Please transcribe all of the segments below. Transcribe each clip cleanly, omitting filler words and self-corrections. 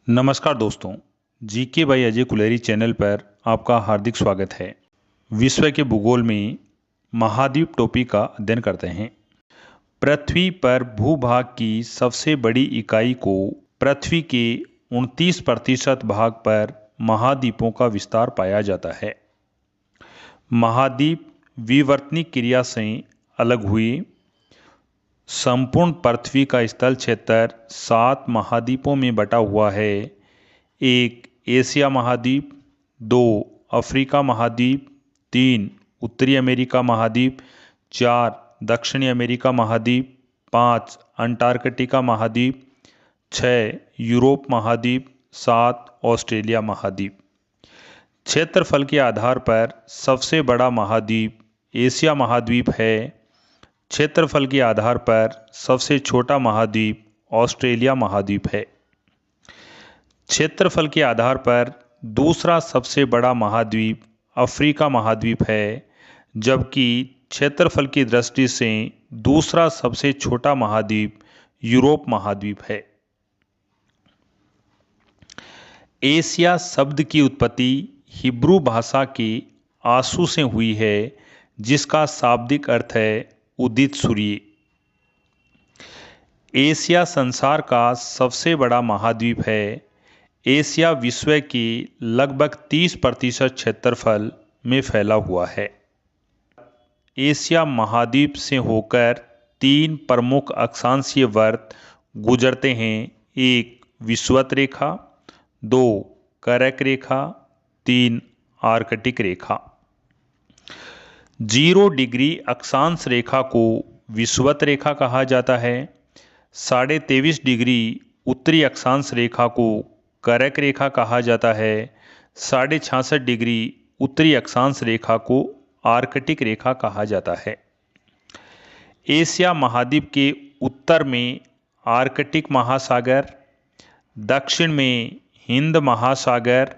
नमस्कार दोस्तों, GK by Ajay Kuleri channel पर आपका हार्दिक स्वागत है। विश्व के भूगोल में महाद्वीप टोपी का अध्ययन करते हैं। पृथ्वी पर भूभाग की सबसे बड़ी इकाई को पृथ्वी के 29% भाग पर महाद्वीपों का विस्तार पाया जाता है। महाद्वीप विवर्तनिक क्रिया से अलग हुए। संपूर्ण पृथ्वी का स्थल क्षेत्र 7 महाद्वीपों में बटा हुआ है। 1 एशिया महाद्वीप, 2 अफ्रीका महाद्वीप, 3 उत्तरी अमेरिका महाद्वीप, 4 दक्षिणी अमेरिका महाद्वीप, 5 अंटार्कटिका महाद्वीप, 6 यूरोप महाद्वीप, 7 ऑस्ट्रेलिया महाद्वीप। क्षेत्रफल के आधार पर सबसे बड़ा महाद्वीप एशिया महाद्वीप है। क्षेत्रफल के आधार पर सबसे छोटा महाद्वीप ऑस्ट्रेलिया महाद्वीप है। क्षेत्रफल के आधार पर दूसरा सबसे बड़ा महाद्वीप अफ्रीका महाद्वीप है, जबकि क्षेत्रफल की दृष्टि से दूसरा सबसे छोटा महाद्वीप यूरोप महाद्वीप है। एशिया शब्द की उत्पत्ति हिब्रू भाषा के आंसू से हुई है, जिसका शाब्दिक अर्थ है उदित सूर्य। एशिया संसार का सबसे बड़ा महाद्वीप है। एशिया विश्व के लगभग 30% क्षेत्रफल में फैला हुआ है। एशिया महाद्वीप से होकर 3 प्रमुख अक्षांशीय वृत्त गुजरते हैं। 1 विषुवत रेखा, 2 कर्क रेखा, 3 आर्कटिक रेखा। 0 डिग्री अक्षांश रेखा को विषुवत रेखा कहा जाता है। 23.5 डिग्री उत्तरी अक्षांश रेखा को कर्क रेखा कहा जाता है। 66.5 डिग्री उत्तरी अक्षांश रेखा को आर्कटिक रेखा कहा जाता है। एशिया महाद्वीप के उत्तर में आर्कटिक महासागर, दक्षिण में हिंद महासागर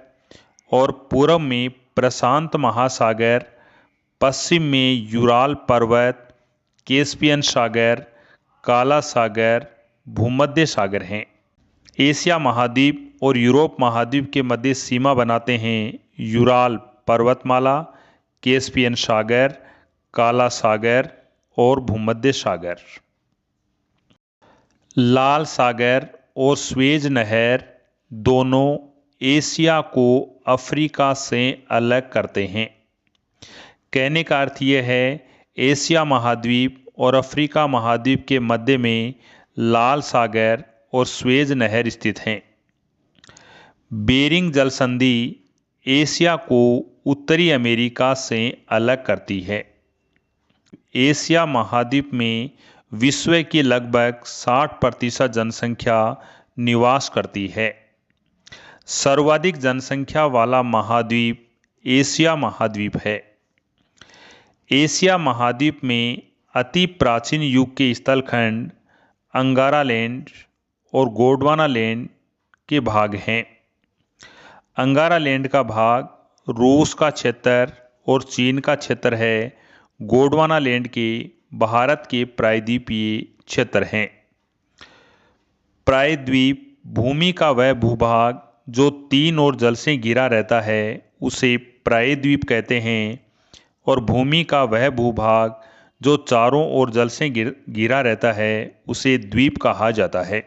और पूर्व में प्रशांत महासागर, पश्चिम में यूराल पर्वत, कैस्पियन सागर, काला सागर, भूमध्य सागर हैं। एशिया महाद्वीप और यूरोप महाद्वीप के मध्य सीमा बनाते हैं यूराल पर्वतमाला, कैस्पियन सागर, काला सागर और भूमध्य सागर। लाल सागर और स्वेज नहर दोनों एशिया को अफ्रीका से अलग करते हैं। कहने का अर्थ यह है, एशिया महाद्वीप और अफ्रीका महाद्वीप के मध्य में लाल सागर और स्वेज नहर स्थित हैं। बेरिंग जल संधि एशिया को उत्तरी अमेरिका से अलग करती है। एशिया महाद्वीप में विश्व की लगभग 60% जनसंख्या निवास करती है। सर्वाधिक जनसंख्या वाला महाद्वीप एशिया महाद्वीप है। एशिया महाद्वीप में अति प्राचीन युग के स्थलखंड अंगारा लैंड और गोंडवाना लैंड के भाग हैं। अंगारा लैंड का भाग रूस का क्षेत्र और चीन का क्षेत्र है। गोंडवाना लैंड के भारत के प्रायद्वीपीय क्षेत्र हैं। प्रायद्वीप भूमि का वह भूभाग जो 3 ओर जल से घिरा रहता है, उसे प्रायद्वीप कहते हैं, और भूमि का वह भूभाग जो चारों ओर जल से घिरा रहता है, उसे द्वीप कहा जाता है।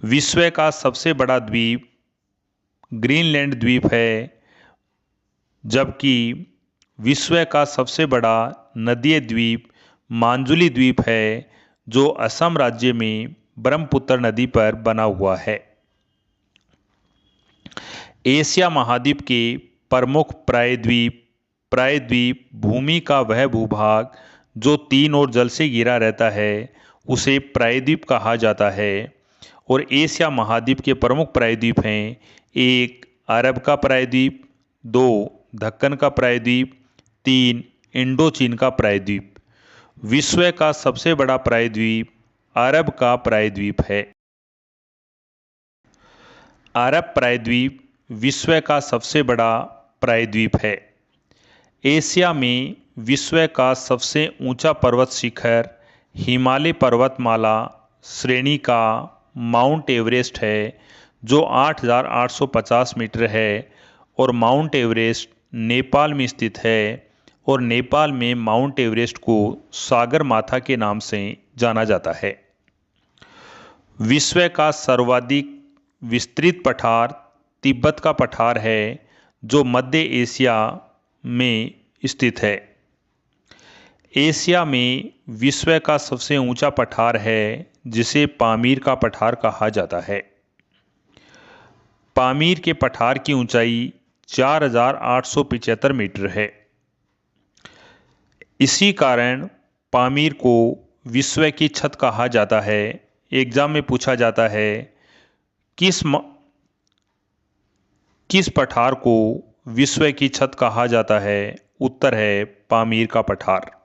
विश्व का सबसे बड़ा द्वीप ग्रीनलैंड द्वीप है, जबकि विश्व का सबसे बड़ा नदीय द्वीप मांजुली द्वीप है, जो असम राज्य में ब्रह्मपुत्र नदी पर बना हुआ है। एशिया महाद्वीप के प्रमुख प्रायद्वीप भूमि का वह भूभाग जो 3 ओर जल से घिरा रहता है, उसे प्रायद्वीप कहा जाता है। और एशिया महाद्वीप के प्रमुख प्रायद्वीप हैं 1 अरब का प्रायद्वीप, 2 दक्कन का प्रायद्वीप, 3 इंडोचीन का प्रायद्वीप। विश्व का सबसे बड़ा प्रायद्वीप अरब का प्रायद्वीप है। अरब प्रायद्वीप विश्व का सबसे बड़ा प्रायद्वीप है। एशिया में विश्व का सबसे ऊंचा पर्वत शिखर हिमालय पर्वतमाला श्रेणी का माउंट एवरेस्ट है, जो 8,850 मीटर है, और माउंट एवरेस्ट नेपाल में स्थित है, और नेपाल में माउंट एवरेस्ट को सागर माथा के नाम से जाना जाता है। विश्व का सर्वाधिक विस्तृत पठार तिब्बत का पठार है, जो मध्य एशिया में स्थित है। एशिया में विश्व का सबसे ऊंचा पठार है, जिसे पामीर का पठार कहा जाता है। पामीर के पठार की ऊंचाई 4,875 मीटर है। इसी कारण पामीर को विश्व की छत कहा जाता है। एग्जाम में पूछा जाता है, किस पठार को विश्व की छत कहा जाता है? उत्तर है पामीर का पठार।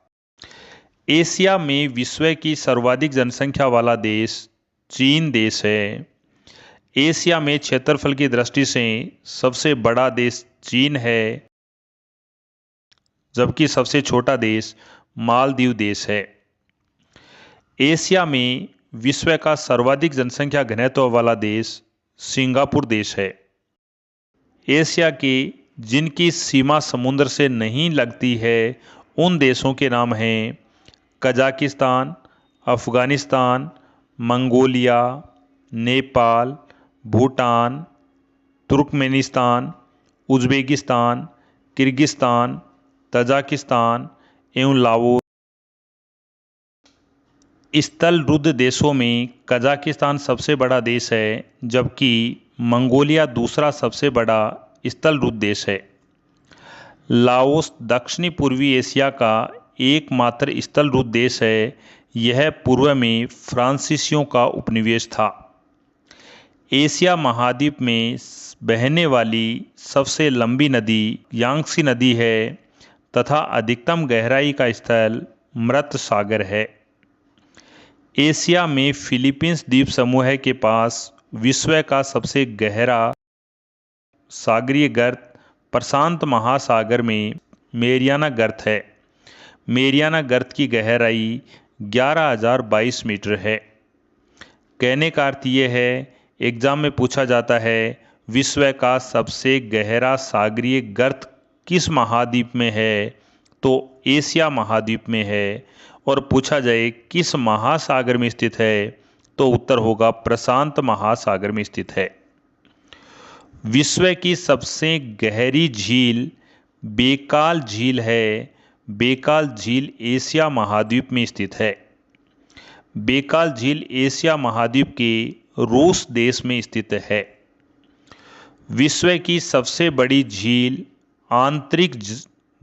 एशिया में विश्व की सर्वाधिक जनसंख्या वाला देश चीन देश है। एशिया में क्षेत्रफल की दृष्टि से सबसे बड़ा देश चीन है, जबकि सबसे छोटा देश मालदीव देश है। एशिया में विश्व का सर्वाधिक जनसंख्या घनत्व वाला देश सिंगापुर देश है। एशिया के जिनकी सीमा समुद्र से नहीं लगती है, उन देशों के नाम हैं Kazakhstan, Afghanistan, Mongolia, Nepal, Bhutan, Turkmenistan, Uzbekistan, Kyrgyzstan, Tajikistan एवं लाओस। स्थल रुद्ध देशों में कजाकिस्तान सबसे बड़ा देश है, जबकि मंगोलिया दूसरा सबसे बड़ा स्थल रुद्ध देश है। लाओस दक्षिणी पूर्वी एशिया का एकमात्र स्थल रुद्ध देश है। यह पूर्व में फ्रांसीसियों का उपनिवेश था। एशिया महाद्वीप में बहने वाली सबसे लंबी नदी यांगत्से नदी है, तथा अधिकतम गहराई का स्थल मृत सागर है। एशिया में फिलीपींस द्वीप समूह के पास विश्व का सबसे गहरा सागरीय गर्त प्रशांत महासागर में मेरियाना गर्त है। मेरियाना गर्त की गहराई 11,022 मीटर है। कहने का अर्थ ये है, एग्जाम में पूछा जाता है विश्व का सबसे गहरा सागरीय गर्त किस महाद्वीप में है, तो एशिया महाद्वीप में है। और पूछा जाए किस महासागर में स्थित है, तो उत्तर होगा प्रशांत महासागर में स्थित है। विश्व की सबसे गहरी झील बेकाल झील है। बेकाल झील एशिया महाद्वीप में स्थित है। बेकाल झील एशिया महाद्वीप के रूस देश में स्थित है। विश्व की सबसे बड़ी झील आंतरिक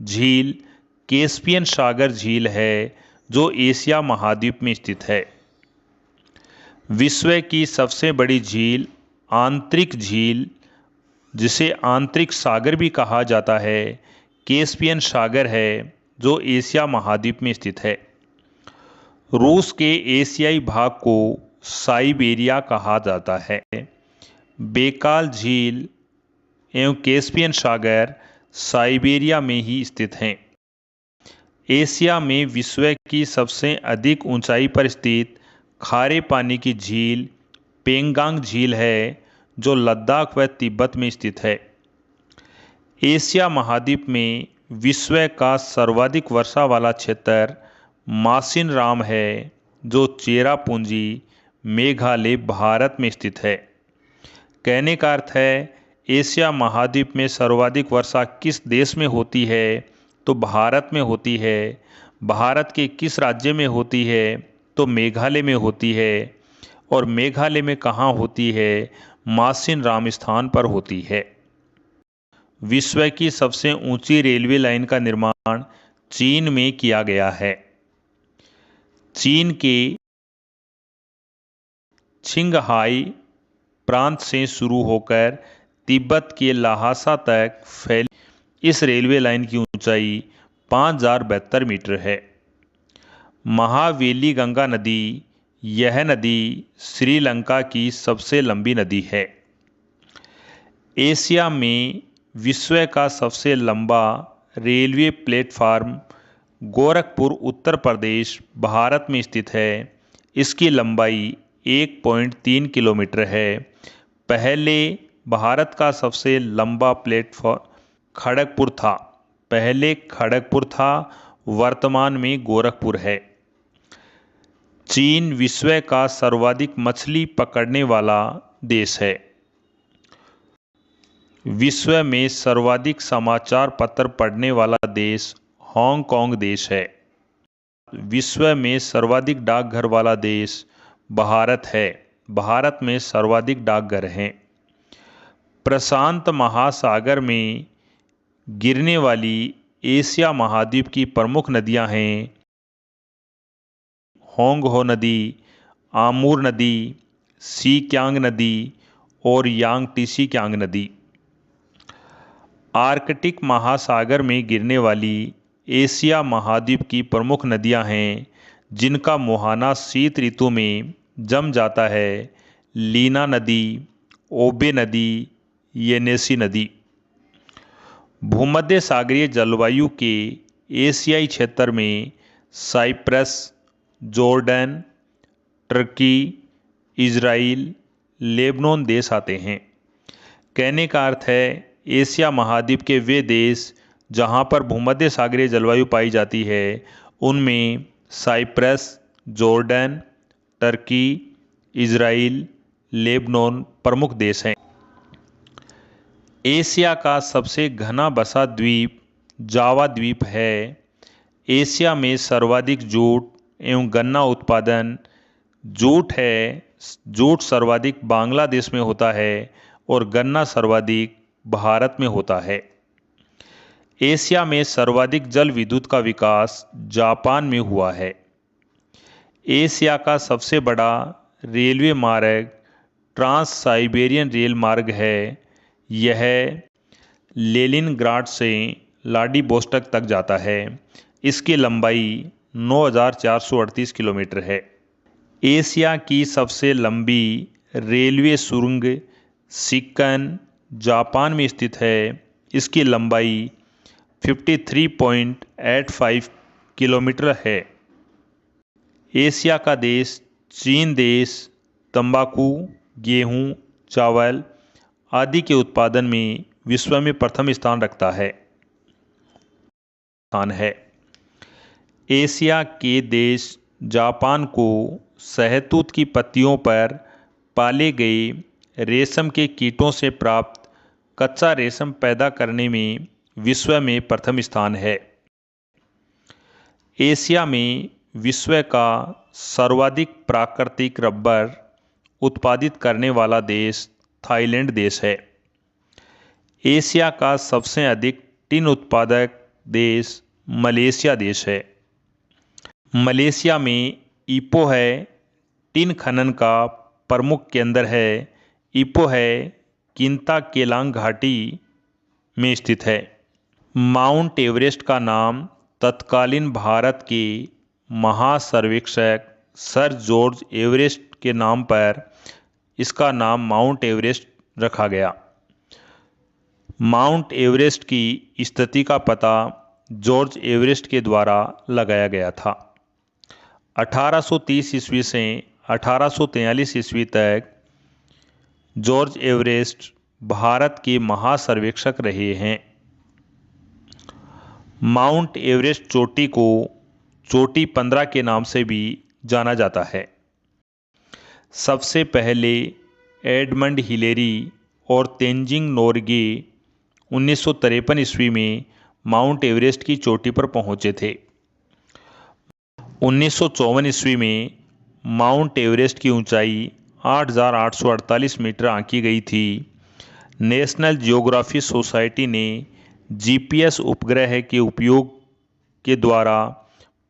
झील कैस्पियन सागर झील है, जो एशिया महाद्वीप में स्थित है। विश्व की सबसे बड़ी झील आंतरिक झील, जिसे आंतरिक सागर भी कहा जाता है, कैस्पियन सागर है, जो एशिया महाद्वीप में स्थित है। रूस के एशियाई भाग को साइबेरिया कहा जाता है। बेकाल झील एवं कैस्पियन सागर साइबेरिया में ही स्थित हैं। एशिया में विश्व की सबसे अधिक ऊंचाई पर स्थित खारे पानी की झील पेंगांग झील है, जो लद्दाख व तिब्बत में स्थित है। एशिया महाद्वीप में विश्व का सर्वाधिक वर्षा वाला क्षेत्र मासिनराम है, जो चेरापूंजी मेघालय भारत में स्थित है। कहने का अर्थ है, एशिया महाद्वीप में सर्वाधिक वर्षा किस देश में होती है, तो भारत में होती है। भारत के किस राज्य में होती है, तो मेघालय में होती है। और मेघालय में कहाँ होती है? मासिनराम स्थान पर होती है। विश्व की सबसे ऊंची रेलवे लाइन का निर्माण चीन में किया गया है। चीन के छिंगहाई प्रांत से शुरू होकर तिब्बत के ल्हासा तक फैली इस रेलवे लाइन की ऊंचाई 5,072 मीटर है। महावेली गंगा नदी, यह नदी श्रीलंका की सबसे लंबी नदी है। एशिया में विश्व का सबसे लंबा रेलवे प्लेटफार्म गोरखपुर उत्तर प्रदेश भारत में स्थित है। इसकी लंबाई 1.3 किलोमीटर है। पहले भारत का सबसे लंबा प्लेटफॉर्म खड़गपुर था। पहले खड़गपुर था, वर्तमान में गोरखपुर है। चीन विश्व का सर्वाधिक मछली पकड़ने वाला देश है। विश्व में सर्वाधिक समाचार पत्र पढ़ने वाला देश हांगकांग देश है। विश्व में सर्वाधिक डाकघर वाला देश भारत है। भारत में सर्वाधिक डाकघर हैं। प्रशांत महासागर में गिरने वाली एशिया महाद्वीप की प्रमुख नदियां हैं होंगहो नदी, आमूर नदी, सीक्यांग नदी और यांगटीसी क्यांग नदी। आर्कटिक महासागर में गिरने वाली एशिया महाद्वीप की प्रमुख नदियां हैं जिनका मुहाना शीत ऋतु में जम जाता है लीना नदी, ओबे नदी, येनेसी नदी। भूमध्य सागरीय जलवायु के एशियाई क्षेत्र में Cyprus, Jordan, Turkey, Israel, Lebanon देश आते हैं। कहने का अर्थ है एशिया महाद्वीप के वे देश जहां पर भूमध्य सागरीय जलवायु पाई जाती है उनमें Cyprus, Jordan, Turkey, Israel, Lebanon प्रमुख देश हैं। एशिया का सबसे घना बसा द्वीप जावा द्वीप है। एशिया में सर्वाधिक जूट एवं गन्ना उत्पादन जूट है। जूट सर्वाधिक बांग्लादेश में होता है और गन्ना सर्वाधिक भारत में होता है। एशिया में सर्वाधिक जल विद्युत का विकास जापान में हुआ है। एशिया का सबसे बड़ा रेलवे मार्ग ट्रांस साइबेरियन रेल मार्ग है। यह लेनिनग्राड से व्लादिवोस्टोक तक जाता है। इसकी लंबाई 9,438 किलोमीटर है। एशिया की सबसे लंबी रेलवे सुरंग सिक्कन जापान में स्थित है। इसकी लंबाई 53.85 किलोमीटर है। एशिया का देश चीन देश तंबाकू, गेहूं, चावल आदि के उत्पादन में विश्व में प्रथम स्थान रखता है। एशिया के देश जापान को शहतूत की पत्तियों पर पाले गए रेशम के कीटों से प्राप्त कच्चा रेशम पैदा करने में विश्व में प्रथम स्थान है। एशिया में विश्व का सर्वाधिक प्राकृतिक रबर उत्पादित करने वाला देश थाईलैंड देश है। एशिया का सबसे अधिक टिन उत्पादक देश मलेशिया देश है। मलेशिया में इपो है टिन खनन का प्रमुख केंद्र है। इपो है किंता केलांग घाटी में स्थित है। माउंट एवरेस्ट का नाम तत्कालीन भारत के महासर्वेक्षक सर जॉर्ज एवरेस्ट के नाम पर इसका नाम माउंट एवरेस्ट रखा गया। माउंट एवरेस्ट की स्थिति का पता जॉर्ज एवरेस्ट के द्वारा लगाया गया था। 1830 ईस्वी से 1843 ईस्वी तक जॉर्ज एवरेस्ट भारत के महासर्वेक्षक रहे हैं। माउंट एवरेस्ट चोटी को चोटी 15 के नाम से भी जाना जाता है। सबसे पहले एडमंड हिलेरी और तेंजिंग नोरगे 1953 ईस्वी में माउंट एवरेस्ट की चोटी पर पहुंचे थे। 1954 ईस्वी में माउंट एवरेस्ट की ऊंचाई 8,848 मीटर आंकी गई थी। नेशनल जियोग्राफी सोसाइटी ने जीपीएस उपग्रह के उपयोग के द्वारा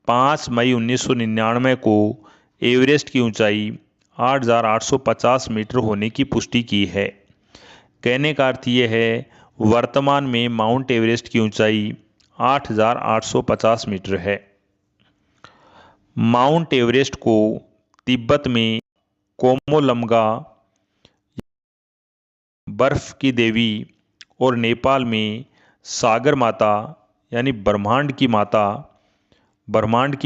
5 मई 1999 को एवरेस्ट की ऊंचाई 8,850 मीटर होने की पुष्टि की है। कहने का अर्थ ये है वर्तमान में माउंट एवरेस्ट की ऊंचाई 8,850 मीटर है। माउंट एवरेस्ट को तिब्बत में कोमोलंगा बर्फ की देवी और नेपाल में सागर माता यानी ब्रह्मांड की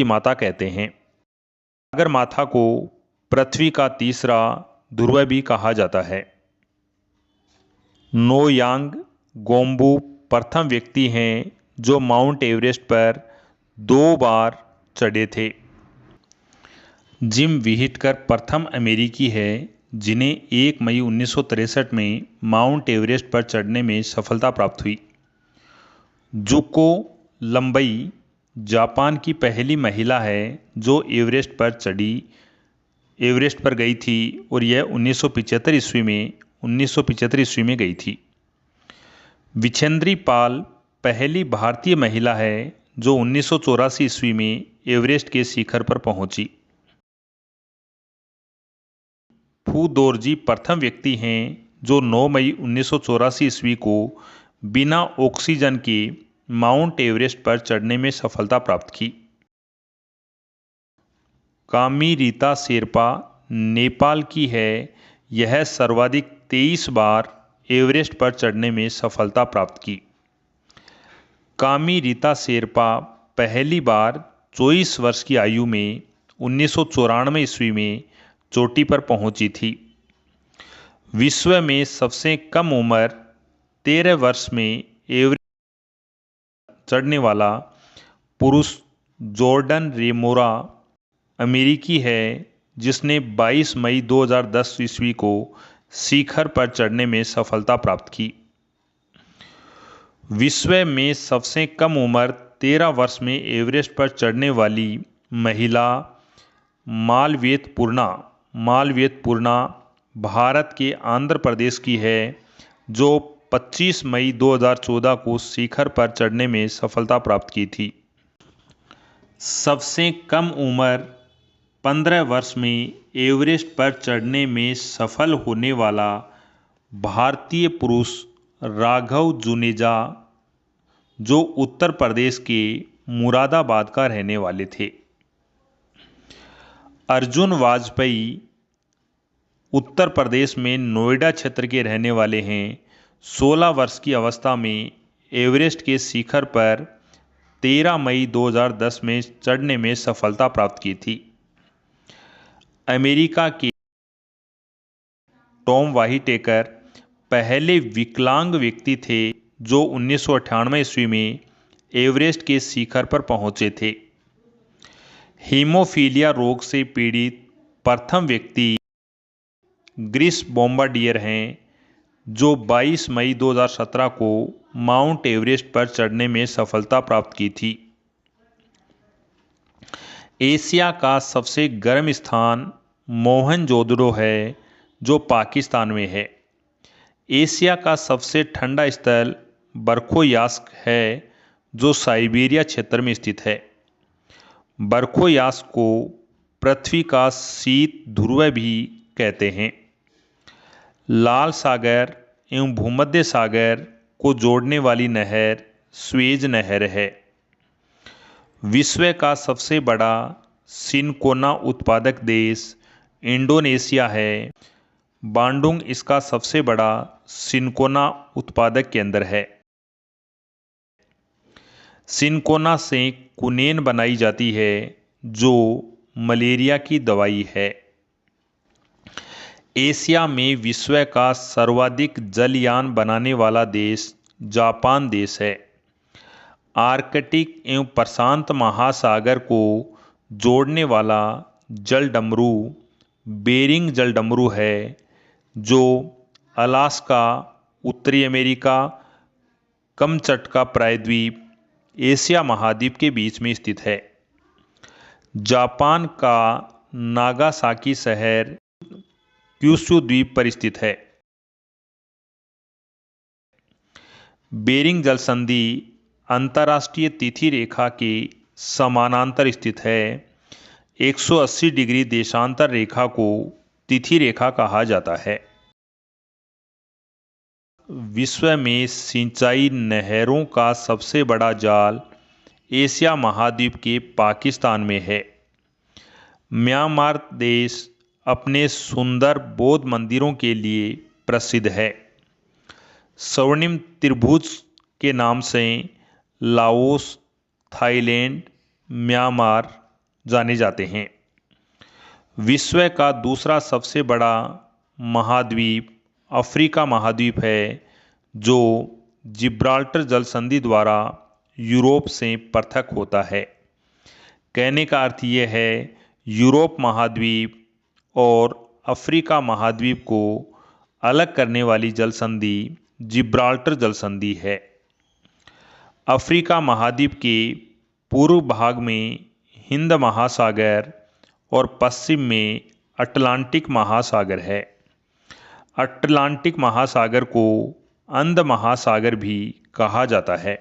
माता कहते हैं। सागर माता को पृथ्वी का तीसरा ध्रुव भी कहा जाता है। नोयांग गोम्बू प्रथम व्यक्ति हैं जो माउंट एवरेस्ट पर 2 बार चढ़े थे। जिम व्हिटेकर प्रथम अमेरिकी है जिन्हें 1 मई 1963 में माउंट एवरेस्ट पर चढ़ने में सफलता प्राप्त हुई। जुको लंबई जापान की पहली महिला है जो एवरेस्ट पर गई थी और यह 1975 ईस्वी में गई थी। विछेंद्री पाल पहली भारतीय महिला है जो 1984 ईस्वी में एवरेस्ट के शिखर पर पहुंची। फू दोरजी प्रथम व्यक्ति हैं जो 9 मई 1984 ईस्वी को बिना ऑक्सीजन के माउंट एवरेस्ट पर चढ़ने में सफलता प्राप्त की। कामी रीता शेरपा नेपाल की है। यह सर्वाधिक 23 बार एवरेस्ट पर चढ़ने में सफलता प्राप्त की। कामी रीता शेरपा पहली बार 24 वर्ष की आयु में 1994 ईस्वी में चोटी पर पहुंची थी। विश्व में सबसे कम उम्र 13 वर्ष में एवरेस्ट चढ़ने वाला पुरुष जॉर्डन रेमोरा अमेरिकी है जिसने 22 मई 2010 ईस्वी को शिखर पर चढ़ने में सफलता प्राप्त की। विश्व में सबसे कम उम्र 13 वर्ष में एवरेस्ट पर चढ़ने वाली महिला मालवेत पूर्णा भारत के आंध्र प्रदेश की है जो 25 मई 2014 को शिखर पर चढ़ने में सफलता प्राप्त की थी। सबसे कम उम्र 15 वर्ष में एवरेस्ट पर चढ़ने में सफल होने वाला भारतीय पुरुष राघव जुनेजा जो उत्तर प्रदेश के मुरादाबाद का रहने वाले थे। अर्जुन वाजपेयी उत्तर प्रदेश में नोएडा क्षेत्र के रहने वाले हैं। 16 वर्ष की अवस्था में एवरेस्ट के शिखर पर 13 मई 2010 में चढ़ने में सफलता प्राप्त की थी। अमेरिका के टॉम व्हिटेकर पहले विकलांग व्यक्ति थे जो 1998 ईस्वी में एवरेस्ट के शिखर पर पहुंचे थे। हीमोफीलिया रोग से पीड़ित प्रथम व्यक्ति ग्रिस बॉम्बार्डियर हैं जो 22 मई 2017 को माउंट एवरेस्ट पर चढ़ने में सफलता प्राप्त की थी। एशिया का सबसे गर्म स्थान मोहनजोदड़ो है जो पाकिस्तान में है। एशिया का सबसे ठंडा स्थल बरखोयास्क है जो साइबेरिया क्षेत्र में स्थित है। बरखोयास्क को पृथ्वी का शीत ध्रुव भी कहते हैं। लाल सागर एवं भूमध्य सागर को जोड़ने वाली नहर स्वेज नहर है। विश्व का सबसे बड़ा सिनकोना उत्पादक देश इंडोनेशिया है। बांडुंग इसका सबसे बड़ा सिनकोना उत्पादक केंद्र है। सिनकोना से कुनेन बनाई जाती है जो मलेरिया की दवाई है। एशिया में विश्व का सर्वाधिक जलयान बनाने वाला देश जापान देश है। आर्कटिक एवं प्रशांत महासागर को जोड़ने वाला जलडमरू बेरिंग जलडमरू है जो अलास्का, उत्तरी अमेरिका, कमचटका प्रायद्वीप, एशिया महाद्वीप के बीच में स्थित है। जापान का नागासाकी शहर क्यूशू द्वीप पर स्थित है। बेरिंग जल संधि अंतर्राष्ट्रीय तिथि रेखा के समानांतर स्थित है। 180 डिग्री देशांतर रेखा को तिथि रेखा कहा जाता है। विश्व में सिंचाई नहरों का सबसे बड़ा जाल एशिया महाद्वीप के पाकिस्तान में है। म्यांमार देश अपने सुंदर बौद्ध मंदिरों के लिए प्रसिद्ध है। स्वर्णिम त्रिभुज के नाम से लाओस, थाईलैंड, म्यांमार जाने जाते हैं। विश्व का दूसरा सबसे बड़ा महाद्वीप अफ्रीका महाद्वीप है जो जिब्राल्टर जल संधि द्वारा यूरोप से पृथक होता है। कहने का अर्थ यह है, यूरोप महाद्वीप और अफ्रीका महाद्वीप को अलग करने वाली जल संधि जिब्राल्टर जल संधि है। अफ्रीका महाद्वीप के पूर्व भाग में हिंद महासागर और पश्चिम में अटलांटिक महासागर है। अटलांटिक महासागर को अंध महासागर भी कहा जाता है।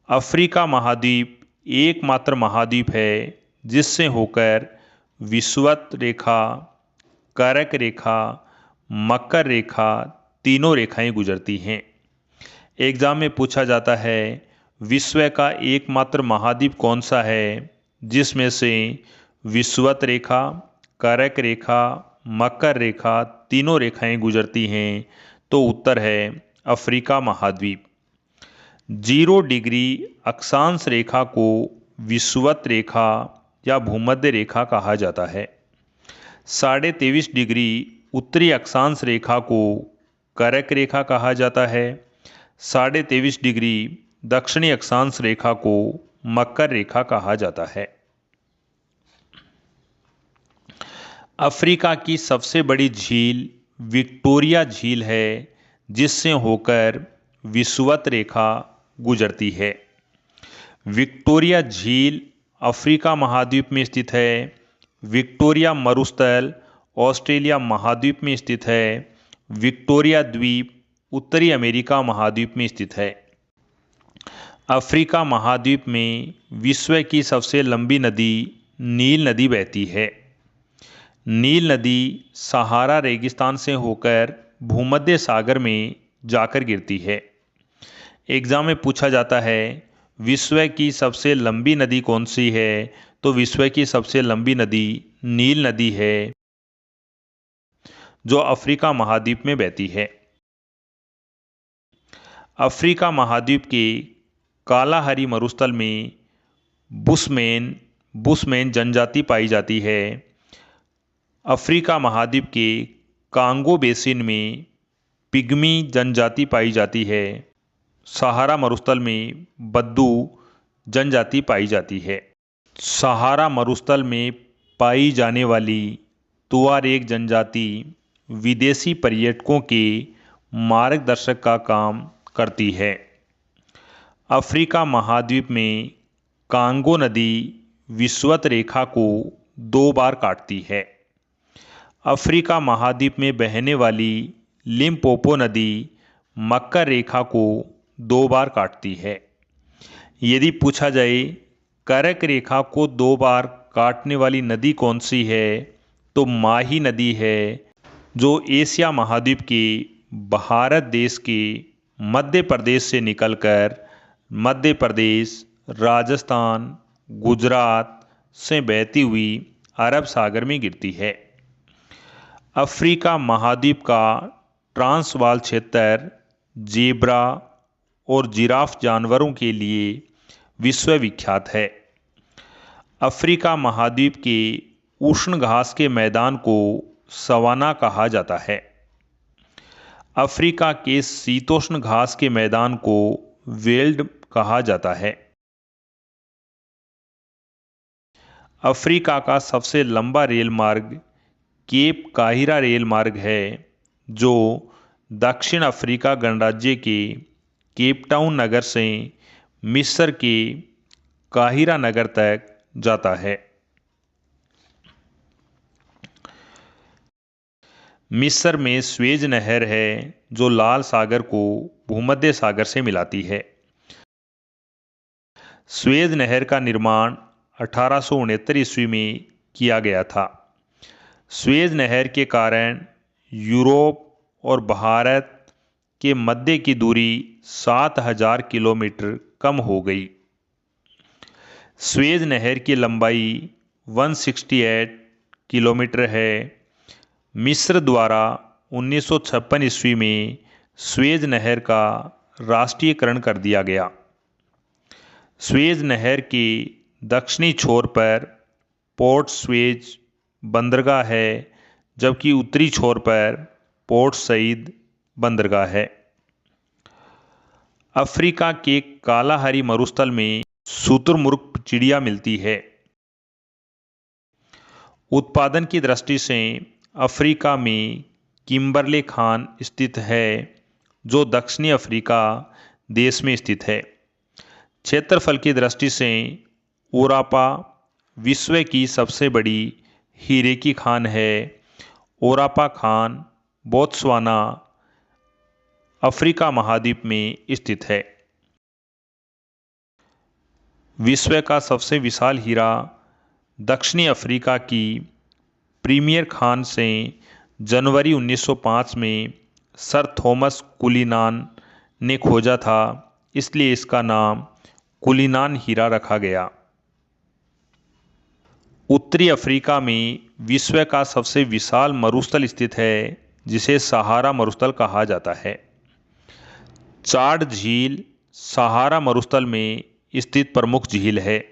अफ्रीका महाद्वीप एकमात्र महाद्वीप है जिससे होकर विषुवत रेखा, करक रेखा, मकर रेखा तीनों रेखाएं गुजरती हैं। एग्जाम में पूछा जाता है, विश्व का एकमात्र महाद्वीप कौन सा है जिसमें से विषुवत रेखा, करक रेखा, मकर रेखा तीनों रेखाएं गुजरती हैं? तो उत्तर है अफ्रीका महाद्वीप। 0 डिग्री अक्षांश रेखा को विषुवत रेखा या भूमध्य रेखा कहा जाता है। 23.5 डिग्री उत्तरी अक्षांश रेखा को करक रेखा कहा जाता है। 23.5 डिग्री दक्षिणी अक्षांश रेखा को मकर रेखा कहा जाता है। अफ्रीका की सबसे बड़ी झील विक्टोरिया झील है जिससे होकर विषुवत रेखा गुजरती है। विक्टोरिया झील अफ्रीका महाद्वीप में स्थित है। विक्टोरिया मरुस्थल ऑस्ट्रेलिया महाद्वीप में स्थित है। विक्टोरिया द्वीप उत्तरी अमेरिका महाद्वीप में स्थित है। अफ्रीका महाद्वीप में विश्व की सबसे लंबी नदी नील नदी बहती है। नील नदी सहारा रेगिस्तान से होकर भूमध्य सागर में जाकर गिरती है। एग्जाम में पूछा जाता है, विश्व की सबसे लंबी नदी कौन सी है? तो विश्व की सबसे लंबी नदी नील नदी है जो अफ्रीका महाद्वीप में बहती है। अफ्रीका महाद्वीप के कालाहारी मरुस्थल में बुशमैन जनजाति पाई जाती है। अफ्रीका महाद्वीप के कांगो बेसिन में पिग्मी जनजाति पाई जाती है। सहारा मरुस्थल में बद्दू जनजाति पाई जाती है। सहारा मरुस्थल में पाई जाने वाली तुआरेग जनजाति विदेशी पर्यटकों के मार्गदर्शक का काम करती है। अफ्रीका महाद्वीप में कांगो नदी विषुवत रेखा को 2 बार काटती है। अफ्रीका महाद्वीप में बहने वाली लिम्पोपो नदी मकर रेखा को 2 बार काटती है। यदि पूछा जाए करक रेखा को 2 बार काटने वाली नदी कौन सी है? तो माही नदी है जो एशिया महाद्वीप के भारत देश के मध्य प्रदेश से निकलकर मध्य प्रदेश, राजस्थान, गुजरात से बहती हुई अरब सागर में गिरती है। अफ्रीका महाद्वीप का ट्रांसवाल क्षेत्र जेब्रा और जिराफ जानवरों के लिए विश्व विख्यात है। अफ्रीका महाद्वीप के उष्ण घास के मैदान को सवाना कहा जाता है। अफ्रीका के शीतोष्ण घास के मैदान को वेल्ड कहा जाता है। अफ्रीका का सबसे लंबा रेल मार्ग केप काहिरा रेल मार्ग है जो दक्षिण अफ्रीका गणराज्य के केपटाउन नगर से मिस्र के काहिरा नगर तक जाता है। मिस्र में स्वेज नहर है जो लाल सागर को भूमध्य सागर से मिलाती है। स्वेज नहर का निर्माण 1869 ईस्वी में किया गया था। स्वेज नहर के कारण यूरोप और भारत के मध्य की दूरी 7000 किलोमीटर कम हो गई। स्वेज नहर की लंबाई 168 किलोमीटर है। मिस्र द्वारा 1956 ईस्वी में स्वेज नहर का राष्ट्रीयकरण कर दिया गया। स्वेज नहर के दक्षिणी छोर पर पोर्ट स्वेज बंदरगाह है जबकि उत्तरी छोर पर पोर्ट सईद बंदरगाह है। अफ्रीका के कालाहारी मरुस्थल में शुतुरमुर्ग चिड़िया मिलती है। उत्पादन की दृष्टि से अफ्रीका में किम्बरले खान स्थित है, जो दक्षिणी अफ्रीका देश में स्थित है। क्षेत्रफल की दृष्टि से ओरापा विश्व की सबसे बड़ी हीरे की खान है। ओरापा खान बोत्सवाना, अफ्रीका महाद्वीप में स्थित है। विश्व का सबसे विशाल हीरा दक्षिणी अफ्रीका की प्रीमियर खान से जनवरी 1905 में सर थॉमस कुलिनान ने खोजा था, इसलिए इसका नाम कुलिनान हीरा रखा गया। उत्तरी अफ्रीका में विश्व का सबसे विशाल मरुस्थल स्थित है, जिसे सहारा मरुस्थल कहा जाता है। चाड झील सहारा मरुस्थल में स्थित प्रमुख झील है।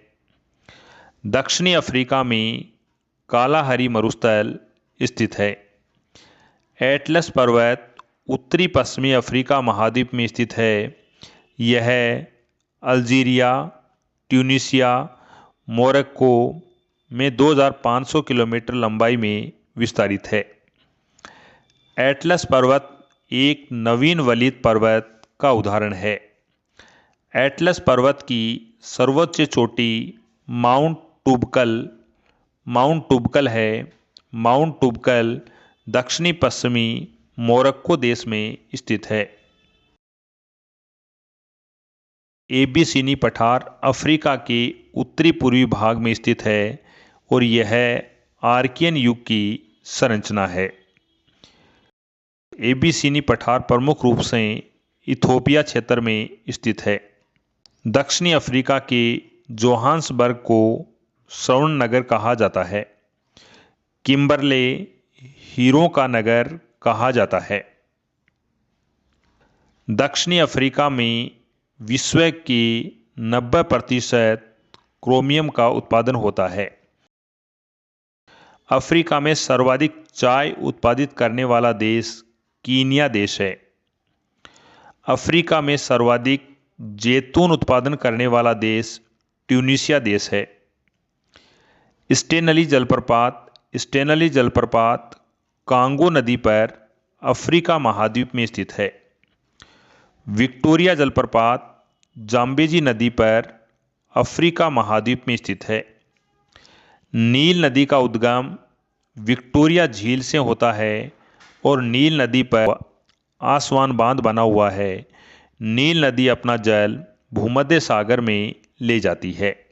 दक्षिणी अफ्रीका में कालाहारी मरुस्थल स्थित है। एटलस पर्वत उत्तरी पश्चिमी अफ्रीका महाद्वीप में स्थित है। यह अल्जीरिया, ट्यूनीशिया, मोरक्को में 2500 किलोमीटर लंबाई में विस्तारित है। एटलस पर्वत एक नवीन वलित पर्वत का उदाहरण है। एटलस पर्वत की सर्वोच्च चोटी माउंट टुबकल है। माउंट टुबकल दक्षिणी पश्चिमी मोरक्को देश में स्थित है। एबीसीनी पठार अफ्रीका के उत्तरी पूर्वी भाग में स्थित है और यह आर्कियन युग की संरचना है। एबीसीनी पठार प्रमुख रूप से इथोपिया क्षेत्र में स्थित है। दक्षिणी अफ्रीका के जोहान्सबर्ग को स्वर्ण नगर कहा जाता है। किम्बरले हीरों का नगर कहा जाता है। दक्षिणी अफ्रीका में विश्व के 90% क्रोमियम का उत्पादन होता है। अफ्रीका में सर्वाधिक चाय उत्पादित करने वाला देश कीनिया देश है। अफ्रीका में सर्वाधिक जैतून उत्पादन करने वाला देश ट्यूनीशिया देश है। स्टेनली जलप्रपात कांगो नदी पर अफ्रीका महाद्वीप में स्थित है। विक्टोरिया जलप्रपात जाम्बेजी नदी पर अफ्रीका महाद्वीप में स्थित है। नील नदी का उद्गम विक्टोरिया झील से होता है और नील नदी पर आसवान बांध बना हुआ है। नील नदी अपना जल भूमध्य सागर में ले जाती है।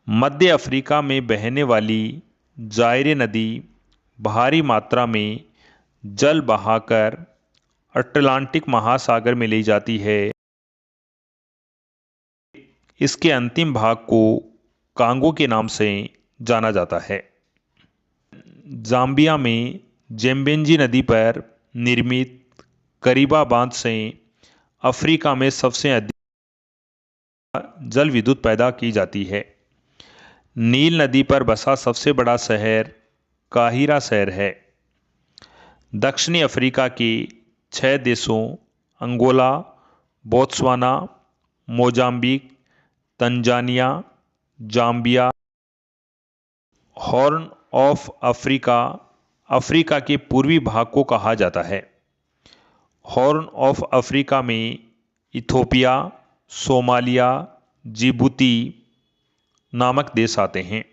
मध्य अफ्रीका में बहने वाली जायरे नदी भारी मात्रा में जल बहाकर अटलांटिक महासागर में ले जाती है। इसके अंतिम भाग को कांगो के नाम से जाना जाता है। जाम्बिया में जेम्बेंजी नदी पर निर्मित करीबा बांध से अफ्रीका में सबसे अधिक जल विद्युत पैदा की जाती है। नील नदी पर बसा सबसे बड़ा शहर काहिरा शहर है। दक्षिणी अफ्रीका के 6 देशों Angola, Botswana, Mozambique, Tanzania, Zambia, horn of Africa Africa के पूर्वी भाग को कहा जाता है। हॉर्न ऑफ अफ्रीका में इथोपिया, सोमालिया, जिबूती नामक देश आते हैं।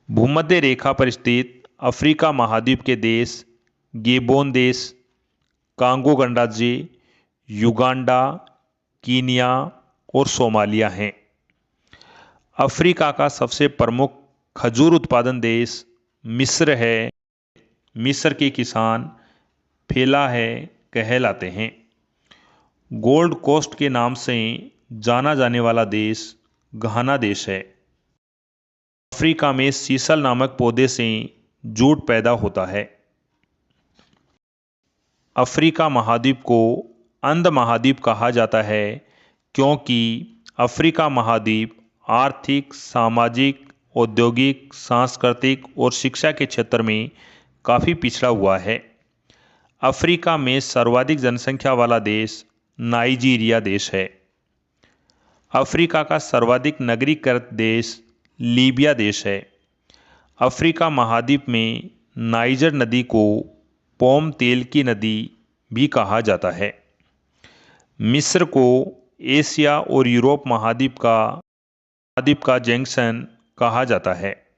भूमध्य रेखा पर स्थित अफ्रीका महाद्वीप के देश गेबोन देश, कांगो गणराज्य, युगांडा, कीनिया और सोमालिया हैं। अफ्रीका का सबसे प्रमुख खजूर उत्पादन देश मिस्र है। मिस्र के किसान फेला है कहलाते हैं। गोल्ड कोस्ट के नाम से जाना जाने वाला देश घाना देश है। अफ्रीका में सीसल नामक पौधे से जूट पैदा होता है। अफ्रीका महाद्वीप को अंध महाद्वीप कहा जाता है क्योंकि अफ्रीका महाद्वीप आर्थिक, सामाजिक, औद्योगिक, सांस्कृतिक और शिक्षा के क्षेत्र में काफ़ी पिछड़ा हुआ है। अफ्रीका में सर्वाधिक जनसंख्या वाला देश नाइजीरिया देश है। अफ्रीका का सर्वाधिक नगरीकृत देश लीबिया देश है। अफ्रीका महाद्वीप में नाइजर नदी को पोम तेल की नदी भी कहा जाता है। मिस्र को एशिया और यूरोप महाद्वीप का जंक्शन कहा जाता है।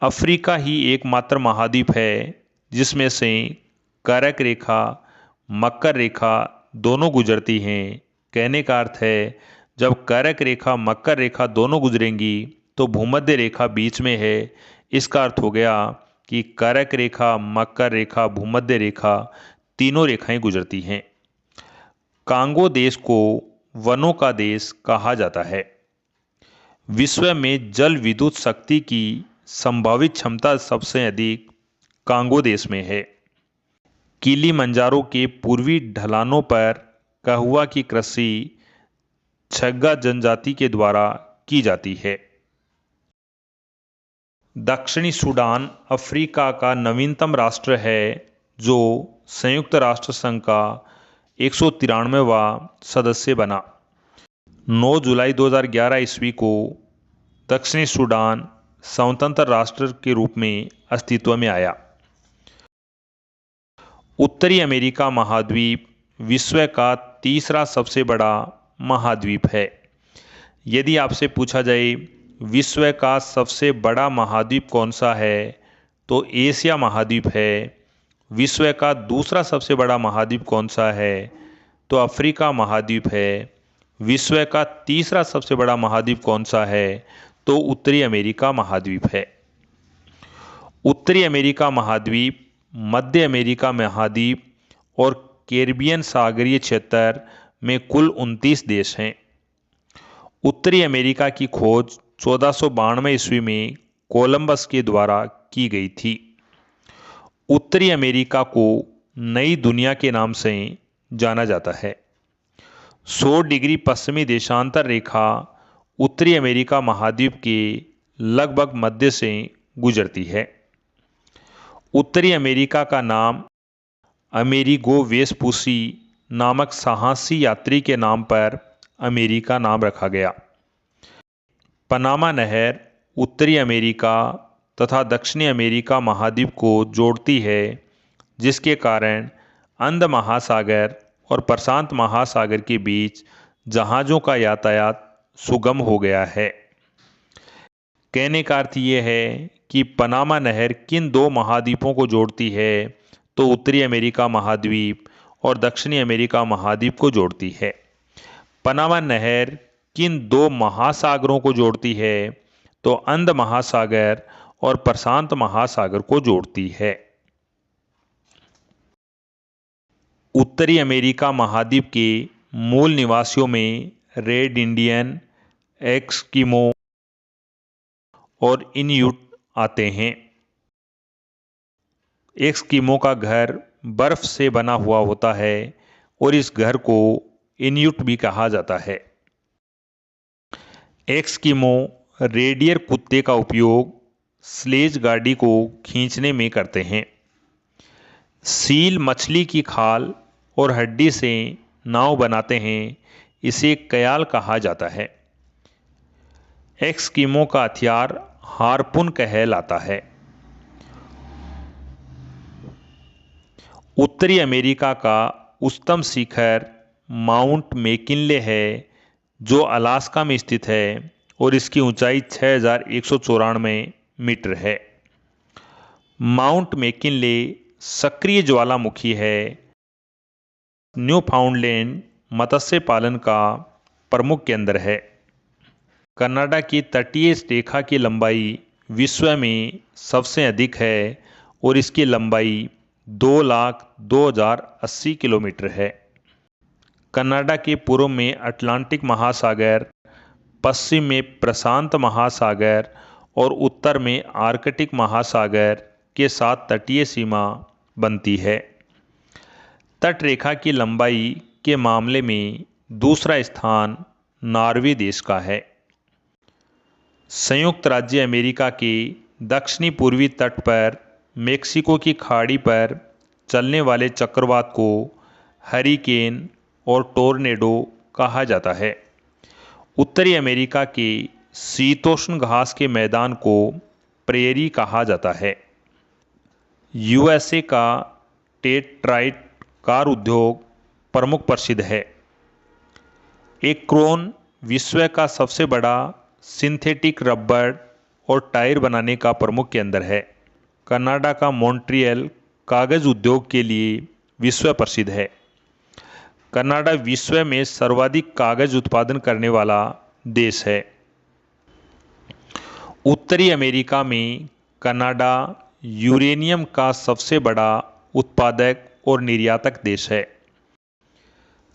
अफ्रीका ही एकमात्र महाद्वीप है जिसमें से कर्क रेखा, मकर रेखा दोनों गुजरती हैं। कहने का अर्थ है जब कर्क रेखा, मकर रेखा दोनों गुजरेंगी तो भूमध्य रेखा बीच में है। इसका अर्थ हो गया कि कर्क रेखा, मकर रेखा, भूमध्य रेखा तीनों रेखाएं गुजरती हैं। कांगो देश को वनों का देश कहा जाता है। विश्व में जल विद्युत शक्ति की संभावित क्षमता सबसे अधिक कांगो देश में है। किलिमंजारो के पूर्वी ढलानों पर कहुआ की कृषि छग्गा जनजाति के द्वारा की जाती है। दक्षिणी सूडान अफ्रीका का नवीनतम राष्ट्र है जो संयुक्त राष्ट्र संघ का 193वां सदस्य बना। 9 जुलाई 2011 ईस्वी को दक्षिणी सूडान स्वतंत्र राष्ट्र के रूप में अस्तित्व में आया। उत्तरी अमेरिका महाद्वीप विश्व का तीसरा सबसे बड़ा महाद्वीप है। यदि आपसे पूछा जाए विश्व का सबसे बड़ा महाद्वीप कौन सा है तो एशिया महाद्वीप है। विश्व का दूसरा सबसे बड़ा महाद्वीप कौन सा है तो अफ्रीका महाद्वीप है। विश्व का तीसरा सबसे बड़ा महाद्वीप कौन सा है तो उत्तरी अमेरिका महाद्वीप है। उत्तरी अमेरिका महाद्वीप, मध्य अमेरिका महाद्वीप और कैरिबियन सागरीय क्षेत्र में कुल 29 देश हैं। उत्तरी अमेरिका की खोज 1492 ईस्वी में कोलंबस के द्वारा की गई थी। उत्तरी अमेरिका को नई दुनिया के नाम से जाना जाता है। 100 डिग्री पश्चिमी देशांतर रेखा उत्तरी अमेरिका महाद्वीप के लगभग मध्य से गुजरती है। उत्तरी अमेरिका का नाम अमेरिगो वेस्पुसी नामक साहसी यात्री के नाम पर अमेरिका नाम रखा गया। पनामा नहर उत्तरी अमेरिका तथा दक्षिणी अमेरिका महाद्वीप को जोड़ती है, जिसके कारण अंध महासागर और प्रशांत महासागर के बीच जहाज़ों का यातायात सुगम हो गया है। कहने का अर्थ ये है कि पनामा नहर किन दो महाद्वीपों को जोड़ती है तो उत्तरी अमेरिका महाद्वीप और दक्षिणी अमेरिका महाद्वीप को जोड़ती है। पनामा नहर किन दो महासागरों को जोड़ती है तो अंध महासागर और प्रशांत महासागर को जोड़ती है। उत्तरी अमेरिका महाद्वीप के मूल निवासियों में रेड इंडियन, एस्किमो और इन्यूट आते हैं। एस्किमो का घर बर्फ से बना हुआ होता है और इस घर को इन्यूट भी कहा जाता है। एस्किमो रेडियर कुत्ते का उपयोग स्लेज गाड़ी को खींचने में करते हैं। सील मछली की खाल और हड्डी से नाव बनाते हैं, इसे कयाल कहा जाता है। एस्किमो का हथियार हार्पून कहलाता है। उत्तरी अमेरिका का उच्चतम शिखर माउंट मैकिनले है जो अलास्का में स्थित है और इसकी ऊंचाई 6194 मीटर है। माउंट मैकिनले सक्रिय ज्वालामुखी है। न्यूफाउंडलैंड मत्स्य पालन का प्रमुख केंद्र है। कनाडा की तटीय रेखा की लंबाई विश्व में सबसे अधिक है और इसकी लंबाई 2,02,080 किलोमीटर है। कनाडा के पूर्व में अटलांटिक महासागर, पश्चिम में प्रशांत महासागर और उत्तर में आर्कटिक महासागर के साथ तटीय सीमा बनती है। तटरेखा की लंबाई के मामले में दूसरा स्थान नॉर्वे देश का है। संयुक्त राज्य अमेरिका के दक्षिणी पूर्वी तट पर मेक्सिको की खाड़ी पर चलने वाले चक्रवात को हरिकेन और टोर्नेडो कहा जाता है। उत्तरी अमेरिका के शीतोष्ण घास के मैदान को प्रेरी कहा जाता है। यूएसए का डेट्रॉइट कार उद्योग प्रमुख प्रसिद्ध है। एक्रोन विश्व का सबसे बड़ा सिंथेटिक रबर और टायर बनाने का प्रमुख केंद्र है। कनाडा का मॉन्ट्रियल कागज उद्योग के लिए विश्व प्रसिद्ध है। कनाडा विश्व में सर्वाधिक कागज उत्पादन करने वाला देश है। उत्तरी अमेरिका में कनाडा यूरेनियम का सबसे बड़ा उत्पादक और निर्यातक देश है।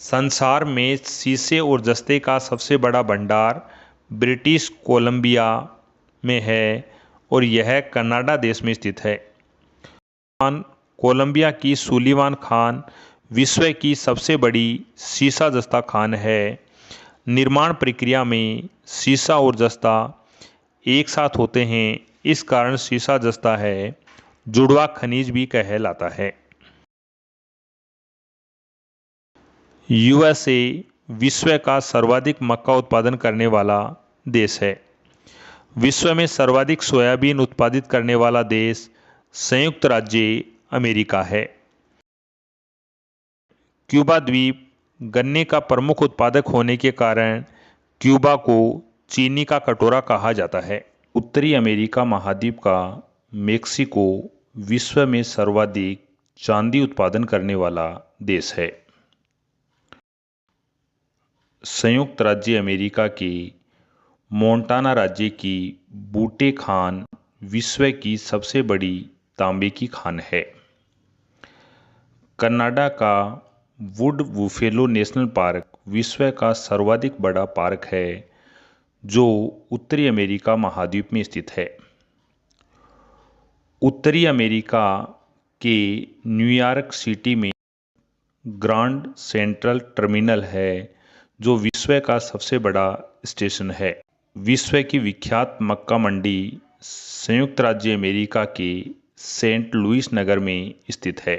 संसार में शीशे और जस्ते का सबसे बड़ा भंडार ब्रिटिश कोलंबिया में है और यह कनाडा देश में स्थित है। कोलंबिया की सुलिवान खान विश्व की सबसे बड़ी सीसा जस्ता खान है। निर्माण प्रक्रिया में सीसा और जस्ता एक साथ होते हैं, इस कारण सीसा जस्ता है जुड़वा खनिज भी कहलाता है। यूएसए विश्व का सर्वाधिक मक्का उत्पादन करने वाला देश है। विश्व में सर्वाधिक सोयाबीन उत्पादित करने वाला देश संयुक्त राज्य अमेरिका है। क्यूबा द्वीप गन्ने का प्रमुख उत्पादक होने के कारण क्यूबा को चीनी का कटोरा कहा जाता है। उत्तरी अमेरिका महाद्वीप का मेक्सिको विश्व में सर्वाधिक चांदी उत्पादन करने वाला देश है। संयुक्त राज्य अमेरिका के मोंटाना राज्य की बूटे खान विश्व की सबसे बड़ी तांबे की खान है। कनाडा का वुड बुफेलो नेशनल पार्क विश्व का सर्वाधिक बड़ा पार्क है जो उत्तरी अमेरिका महाद्वीप में स्थित है। उत्तरी अमेरिका के न्यूयॉर्क सिटी में ग्रांड सेंट्रल टर्मिनल है जो विश्व का सबसे बड़ा स्टेशन है। विश्व की विख्यात मक्का मंडी संयुक्त राज्य अमेरिका के सेंट लुइस नगर में स्थित है।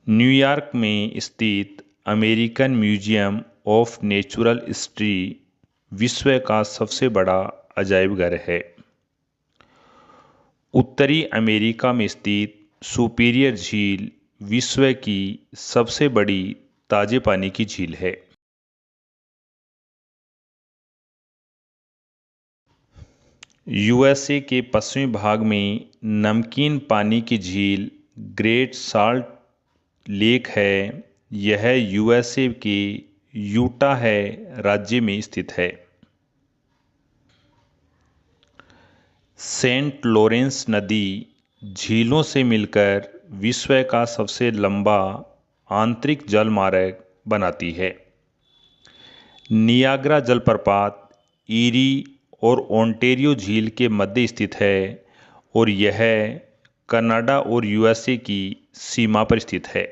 न्यूयॉर्क में स्थित American museum of natural history विश्व का सबसे बड़ा अजायबघर है। उत्तरी अमेरिका में स्थित सुपीरियर झील विश्व की सबसे बड़ी ताजे पानी की झील है। यूएसए के पश्चिमी भाग में नमकीन पानी की झील ग्रेट साल्ट लेक है। यह यूएसए के यूटा है राज्य में स्थित है। सेंट लॉरेंस नदी झीलों से मिलकर विश्व का सबसे लंबा आंतरिक जल मार्ग बनाती है। नियाग्रा जलप्रपात ईरी और ओंटारियो झील के मध्य स्थित है और यह कनाडा और यूएसए की सीमा पर स्थित है।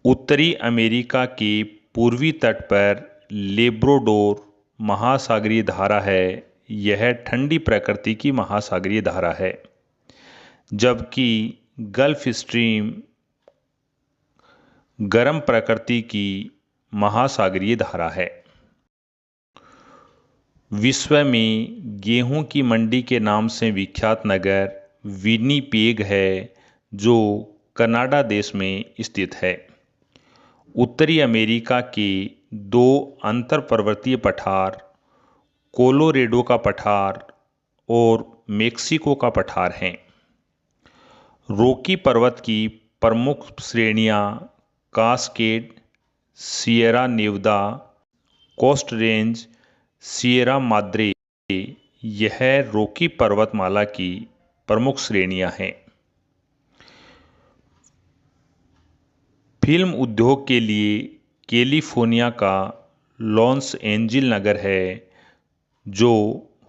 उत्तरी अमेरिका के पूर्वी तट पर लेब्राडोर महासागरीय धारा है। यह ठंडी प्रकृति की महासागरीय धारा है, जबकि गल्फ स्ट्रीम गर्म प्रकृति की महासागरीय धारा है। विश्व में गेहूं की मंडी के नाम से विख्यात नगर विनिपेग है जो कनाडा देश में स्थित है। उत्तरी अमेरिका के दो अंतर पर्वतीय पठार कोलोरेडो का पठार और मेक्सिको का पठार हैं। रॉकी पर्वत की प्रमुख श्रेणियां Cascade, Sierra Nevada, Coast Range, Sierra Madre यह रॉकी पर्वतमाला की प्रमुख श्रेणियां हैं। फिल्म उद्योग के लिए कैलिफोर्निया का लॉस एंजिल नगर है जो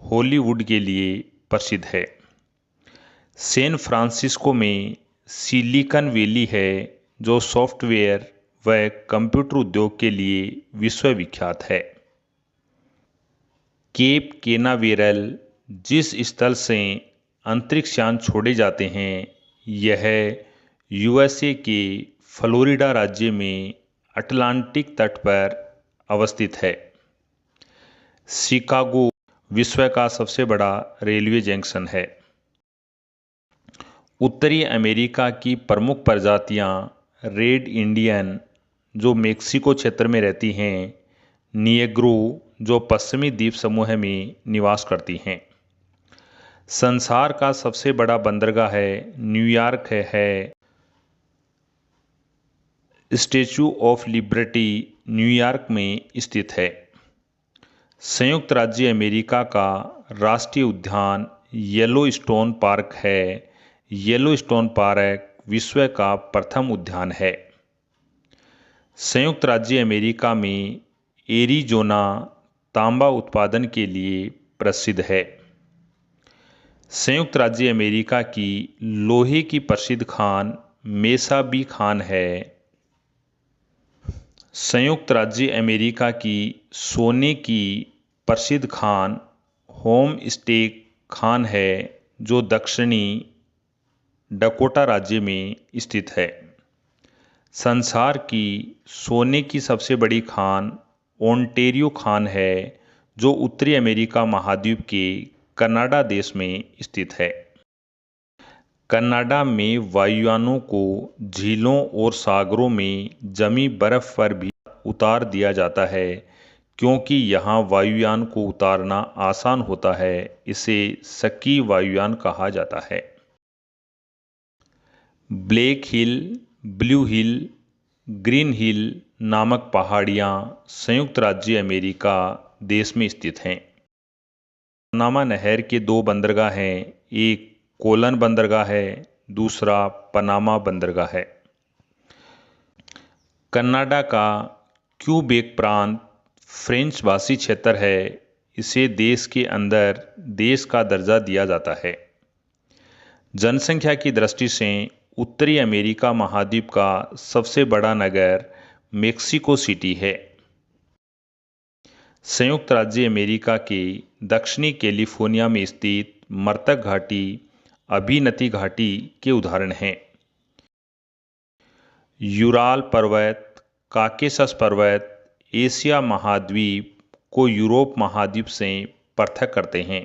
हॉलीवुड के लिए प्रसिद्ध है। सैन फ्रांसिस्को में सिलिकॉन वैली है जो सॉफ्टवेयर व कंप्यूटर उद्योग के लिए विश्वविख्यात है। केप केनावेरल जिस स्थल से अंतरिक्ष यान छोड़े जाते हैं यह यूएसए के फ्लोरिडा राज्य में अटलांटिक तट पर अवस्थित है। शिकागो विश्व का सबसे बड़ा रेलवे जंक्शन है। उत्तरी अमेरिका की प्रमुख प्रजातियां रेड इंडियन जो मेक्सिको क्षेत्र में रहती हैं, निएग्रो जो पश्चिमी द्वीप समूह में निवास करती हैं। संसार का सबसे बड़ा बंदरगाह है न्यूयॉर्क है। स्टैच्यू ऑफ लिबर्टी न्यूयॉर्क में स्थित है। संयुक्त राज्य अमेरिका का राष्ट्रीय उद्यान येलोस्टोन पार्क है। येलोस्टोन पार्क विश्व का प्रथम उद्यान है। संयुक्त राज्य अमेरिका में एरिज़ोना तांबा उत्पादन के लिए प्रसिद्ध है। संयुक्त राज्य अमेरिका की लोहे की प्रसिद्ध खान मेसा बी खान है। संयुक्त राज्य अमेरिका की सोने की प्रसिद्ध खान होम स्टेक खान है जो दक्षिणी डकोटा राज्य में स्थित है। संसार की सोने की सबसे बड़ी खान ओंटेरियो खान है जो उत्तरी अमेरिका महाद्वीप के कनाडा देश में स्थित है। कनाडा में वायुयानों को झीलों और सागरों में जमी बर्फ पर भी उतार दिया जाता है। क्योंकि यहाँ वायुयान को उतारना आसान होता है, इसे स्की वायुयान कहा जाता है। ब्लैक हिल, ब्लू हिल, ग्रीन हिल नामक पहाड़ियाँ संयुक्त राज्य अमेरिका देश में स्थित हैं। पनामा नहर के दो बंदरगाह हैं, एक कोलन बंदरगाह है, दूसरा पनामा बंदरगाह है। कनाडा का क्यूबेक प्रांत फ्रेंच भाषी क्षेत्र है। इसे देश के अंदर देश का दर्जा दिया जाता है। जनसंख्या की दृष्टि से उत्तरी अमेरिका महाद्वीप का सबसे बड़ा नगर मेक्सिको सिटी है। संयुक्त राज्य अमेरिका के दक्षिणी कैलिफोर्निया में स्थित मर्तक घाटी अभिनति घाटी के उदाहरण हैं। यूराल पर्वत, काकेशस पर्वत एशिया महाद्वीप को यूरोप महाद्वीप से पृथक करते हैं।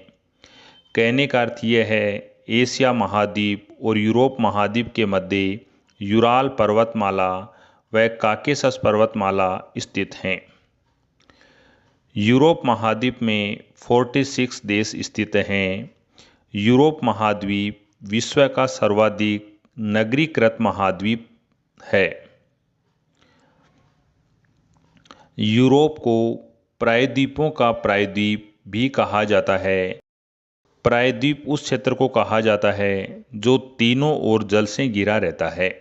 कहने का अर्थ यह है, एशिया महाद्वीप और यूरोप महाद्वीप के मध्य यूराल पर्वतमाला व काकेशस पर्वतमाला स्थित हैं। यूरोप महाद्वीप में 46 देश स्थित हैं। यूरोप महाद्वीप विश्व का सर्वाधिक नगरीकृत महाद्वीप है। यूरोप को प्रायद्वीपों का प्रायद्वीप भी कहा जाता है। प्रायद्वीप उस क्षेत्र को कहा जाता है जो तीनों ओर जल से घिरा रहता है।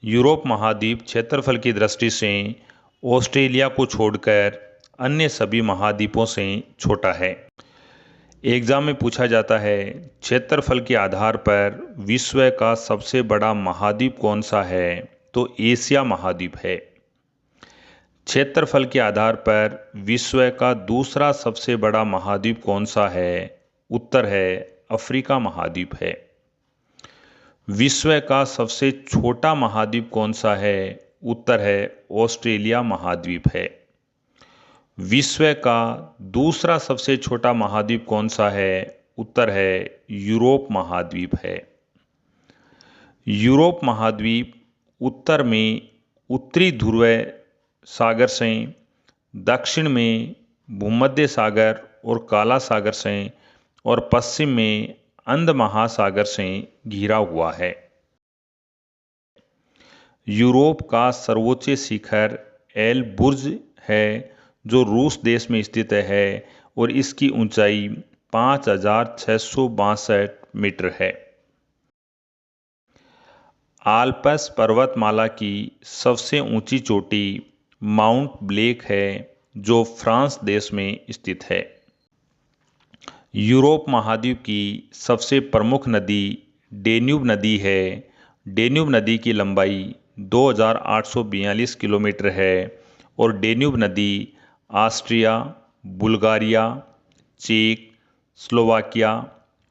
यूरोप महाद्वीप क्षेत्रफल की दृष्टि से ऑस्ट्रेलिया को छोड़कर अन्य सभी महाद्वीपों से छोटा है। एग्जाम में पूछा जाता है, क्षेत्रफल के आधार पर विश्व का सबसे बड़ा महाद्वीप कौन सा है, तो एशिया महाद्वीप है। क्षेत्रफल के आधार पर विश्व का दूसरा सबसे बड़ा महाद्वीप कौन सा है, उत्तर है अफ्रीका महाद्वीप है। विश्व का सबसे छोटा महाद्वीप कौन सा है, उत्तर है ऑस्ट्रेलिया महाद्वीप है। विश्व का दूसरा सबसे छोटा महाद्वीप कौन सा है, उत्तर है यूरोप महाद्वीप है। यूरोप महाद्वीप उत्तर में उत्तरी ध्रुव सागर से, दक्षिण में भूमध्य सागर और काला सागर से और पश्चिम में अंध महासागर से घिरा हुआ है। यूरोप का सर्वोच्च शिखर एल बुर्ज है जो रूस देश में स्थित है और इसकी ऊंचाई 5662 मीटर है। आल्प्स पर्वतमाला की सबसे ऊंची चोटी माउंट ब्लैक है जो फ्रांस देश में स्थित है। यूरोप महाद्वीप की सबसे प्रमुख नदी डेन्यूब नदी है। डेन्यूब नदी की लंबाई 2842 किलोमीटर है और डेन्यूब नदी ऑस्ट्रिया, बुल्गारिया, चेक, स्लोवाकिया,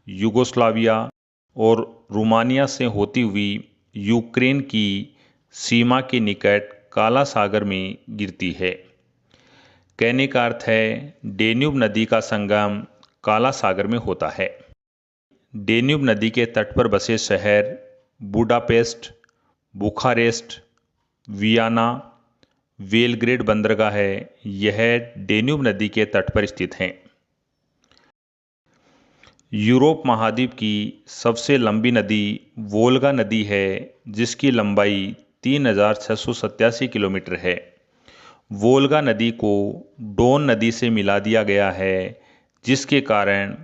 युगोस्लाविया और रोमानिया से होती हुई यूक्रेन की सीमा के निकट काला सागर में गिरती है। कहने का अर्थ है डेन्यूब नदी का संगम काला सागर में होता है। डेन्यूब नदी के तट पर बसे शहर बुडापेस्ट, बुखारेस्ट, वियना, बेलग्रेड बंदरगाह है, यह डेन्यूब नदी के तट पर स्थित हैं। यूरोप महाद्वीप की सबसे लंबी नदी वोल्गा नदी है, जिसकी लंबाई 3687 किलोमीटर है। वोल्गा नदी को डोन नदी से मिला दिया गया है, जिसके कारण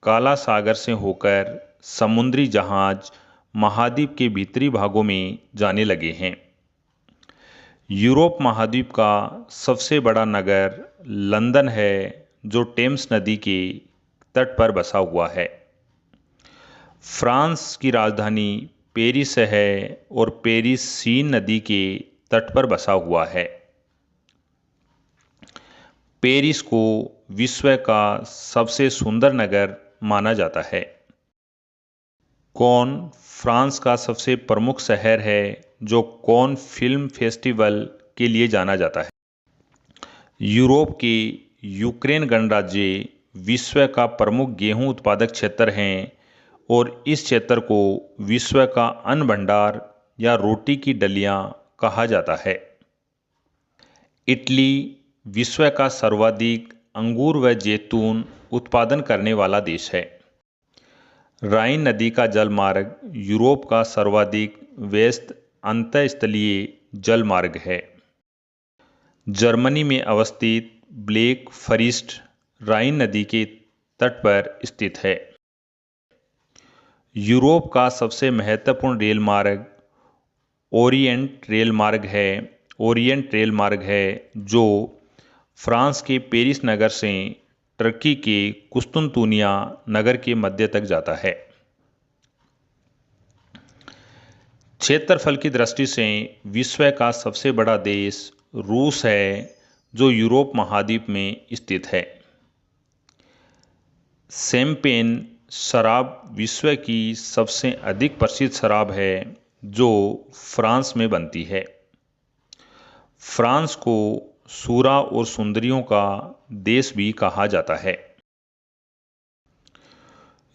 काला सागर से होकर समुद्री जहाज महाद्वीप के भीतरी भागों में जाने लगे हैं। यूरोप महाद्वीप का सबसे बड़ा नगर लंदन है, जो टेम्स नदी के तट पर बसा हुआ है। फ्रांस की राजधानी पेरिस है और पेरिस सीन नदी के तट पर बसा हुआ है। पेरिस को विश्व का सबसे सुंदर नगर माना जाता है। कौन फ्रांस का सबसे प्रमुख शहर है, जो कौन फिल्म फेस्टिवल के लिए जाना जाता है। यूरोप के यूक्रेन गणराज्य विश्व का प्रमुख गेहूं उत्पादक क्षेत्र हैं और इस क्षेत्र को विश्व का अन्न भंडार या रोटी की डलियां कहा जाता है। इटली विश्व का सर्वाधिक अंगूर व जैतून उत्पादन करने वाला देश है। राइन नदी का जलमार्ग यूरोप का सर्वाधिक व्यस्त अंतःस्थलीय जलमार्ग है। जर्मनी में अवस्थित ब्लैक फॉरेस्ट राइन नदी के तट पर स्थित है। यूरोप का सबसे महत्वपूर्ण रेल मार्ग ओरिएंट रेल मार्ग है, जो फ्रांस के पेरिस नगर से टर्की के कुस्तुनतुनिया नगर के मध्य तक जाता है। क्षेत्रफल की दृष्टि से विश्व का सबसे बड़ा देश रूस है, जो यूरोप महाद्वीप में स्थित है। शैंपेन शराब विश्व की सबसे अधिक प्रसिद्ध शराब है, जो फ्रांस में बनती है। फ्रांस को सूरा और सुंदरियों का देश भी कहा जाता है।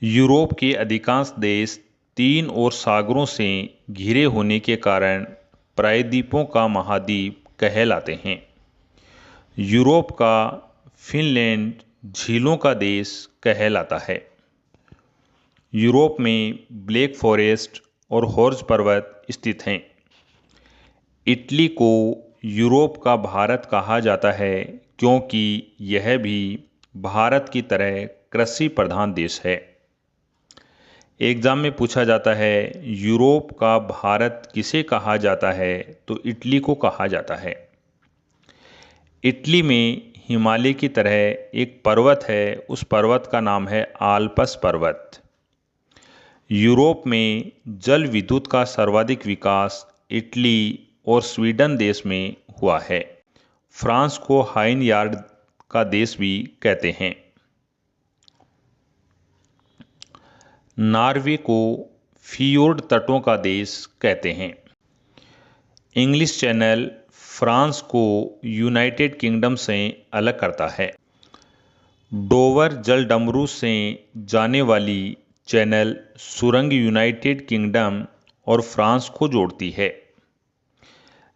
यूरोप के अधिकांश देश तीन और सागरों से घिरे होने के कारण प्रायद्वीपों का महाद्वीप कहलाते हैं। यूरोप का फिनलैंड झीलों का देश कहलाता है। यूरोप में ब्लैक फॉरेस्ट और हॉर्ज पर्वत स्थित हैं। इटली को यूरोप का भारत कहा जाता है, क्योंकि यह भी भारत की तरह कृषि प्रधान देश है। एग्जाम में पूछा जाता है यूरोप का भारत किसे कहा जाता है, तो इटली को कहा जाता है। इटली में हिमालय की तरह एक पर्वत है, उस पर्वत का नाम है आल्प्स पर्वत। यूरोप में जल विद्युत का सर्वाधिक विकास इटली और स्वीडन देश में हुआ है। फ्रांस को हाइन यार्ड का देश भी कहते हैं। नॉर्वे को फियोर्ड तटों का देश कहते हैं। इंग्लिश चैनल फ्रांस को यूनाइटेड किंगडम से अलग करता है। डोवर जलडमरू से जाने वाली चैनल सुरंग यूनाइटेड किंगडम और फ्रांस को जोड़ती है।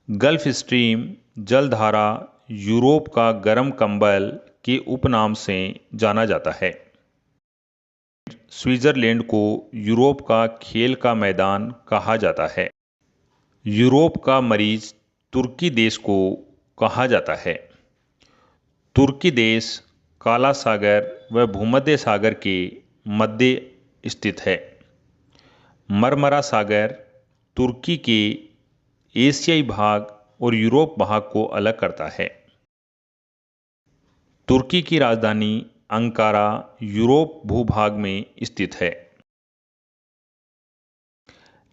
गल्फ स्ट्रीम जलधारा यूरोप का गर्म कंबल के उपनाम से जाना जाता है। स्विट्जरलैंड को यूरोप का खेल का मैदान कहा जाता है। यूरोप का मरीज तुर्की देश को कहा जाता है। तुर्की देश काला सागर व भूमध्य सागर के मध्य स्थित है। मरमरा सागर तुर्की के एशियाई भाग और यूरोप भाग को अलग करता है। तुर्की की राजधानी अंकारा यूरोप भूभाग में स्थित है।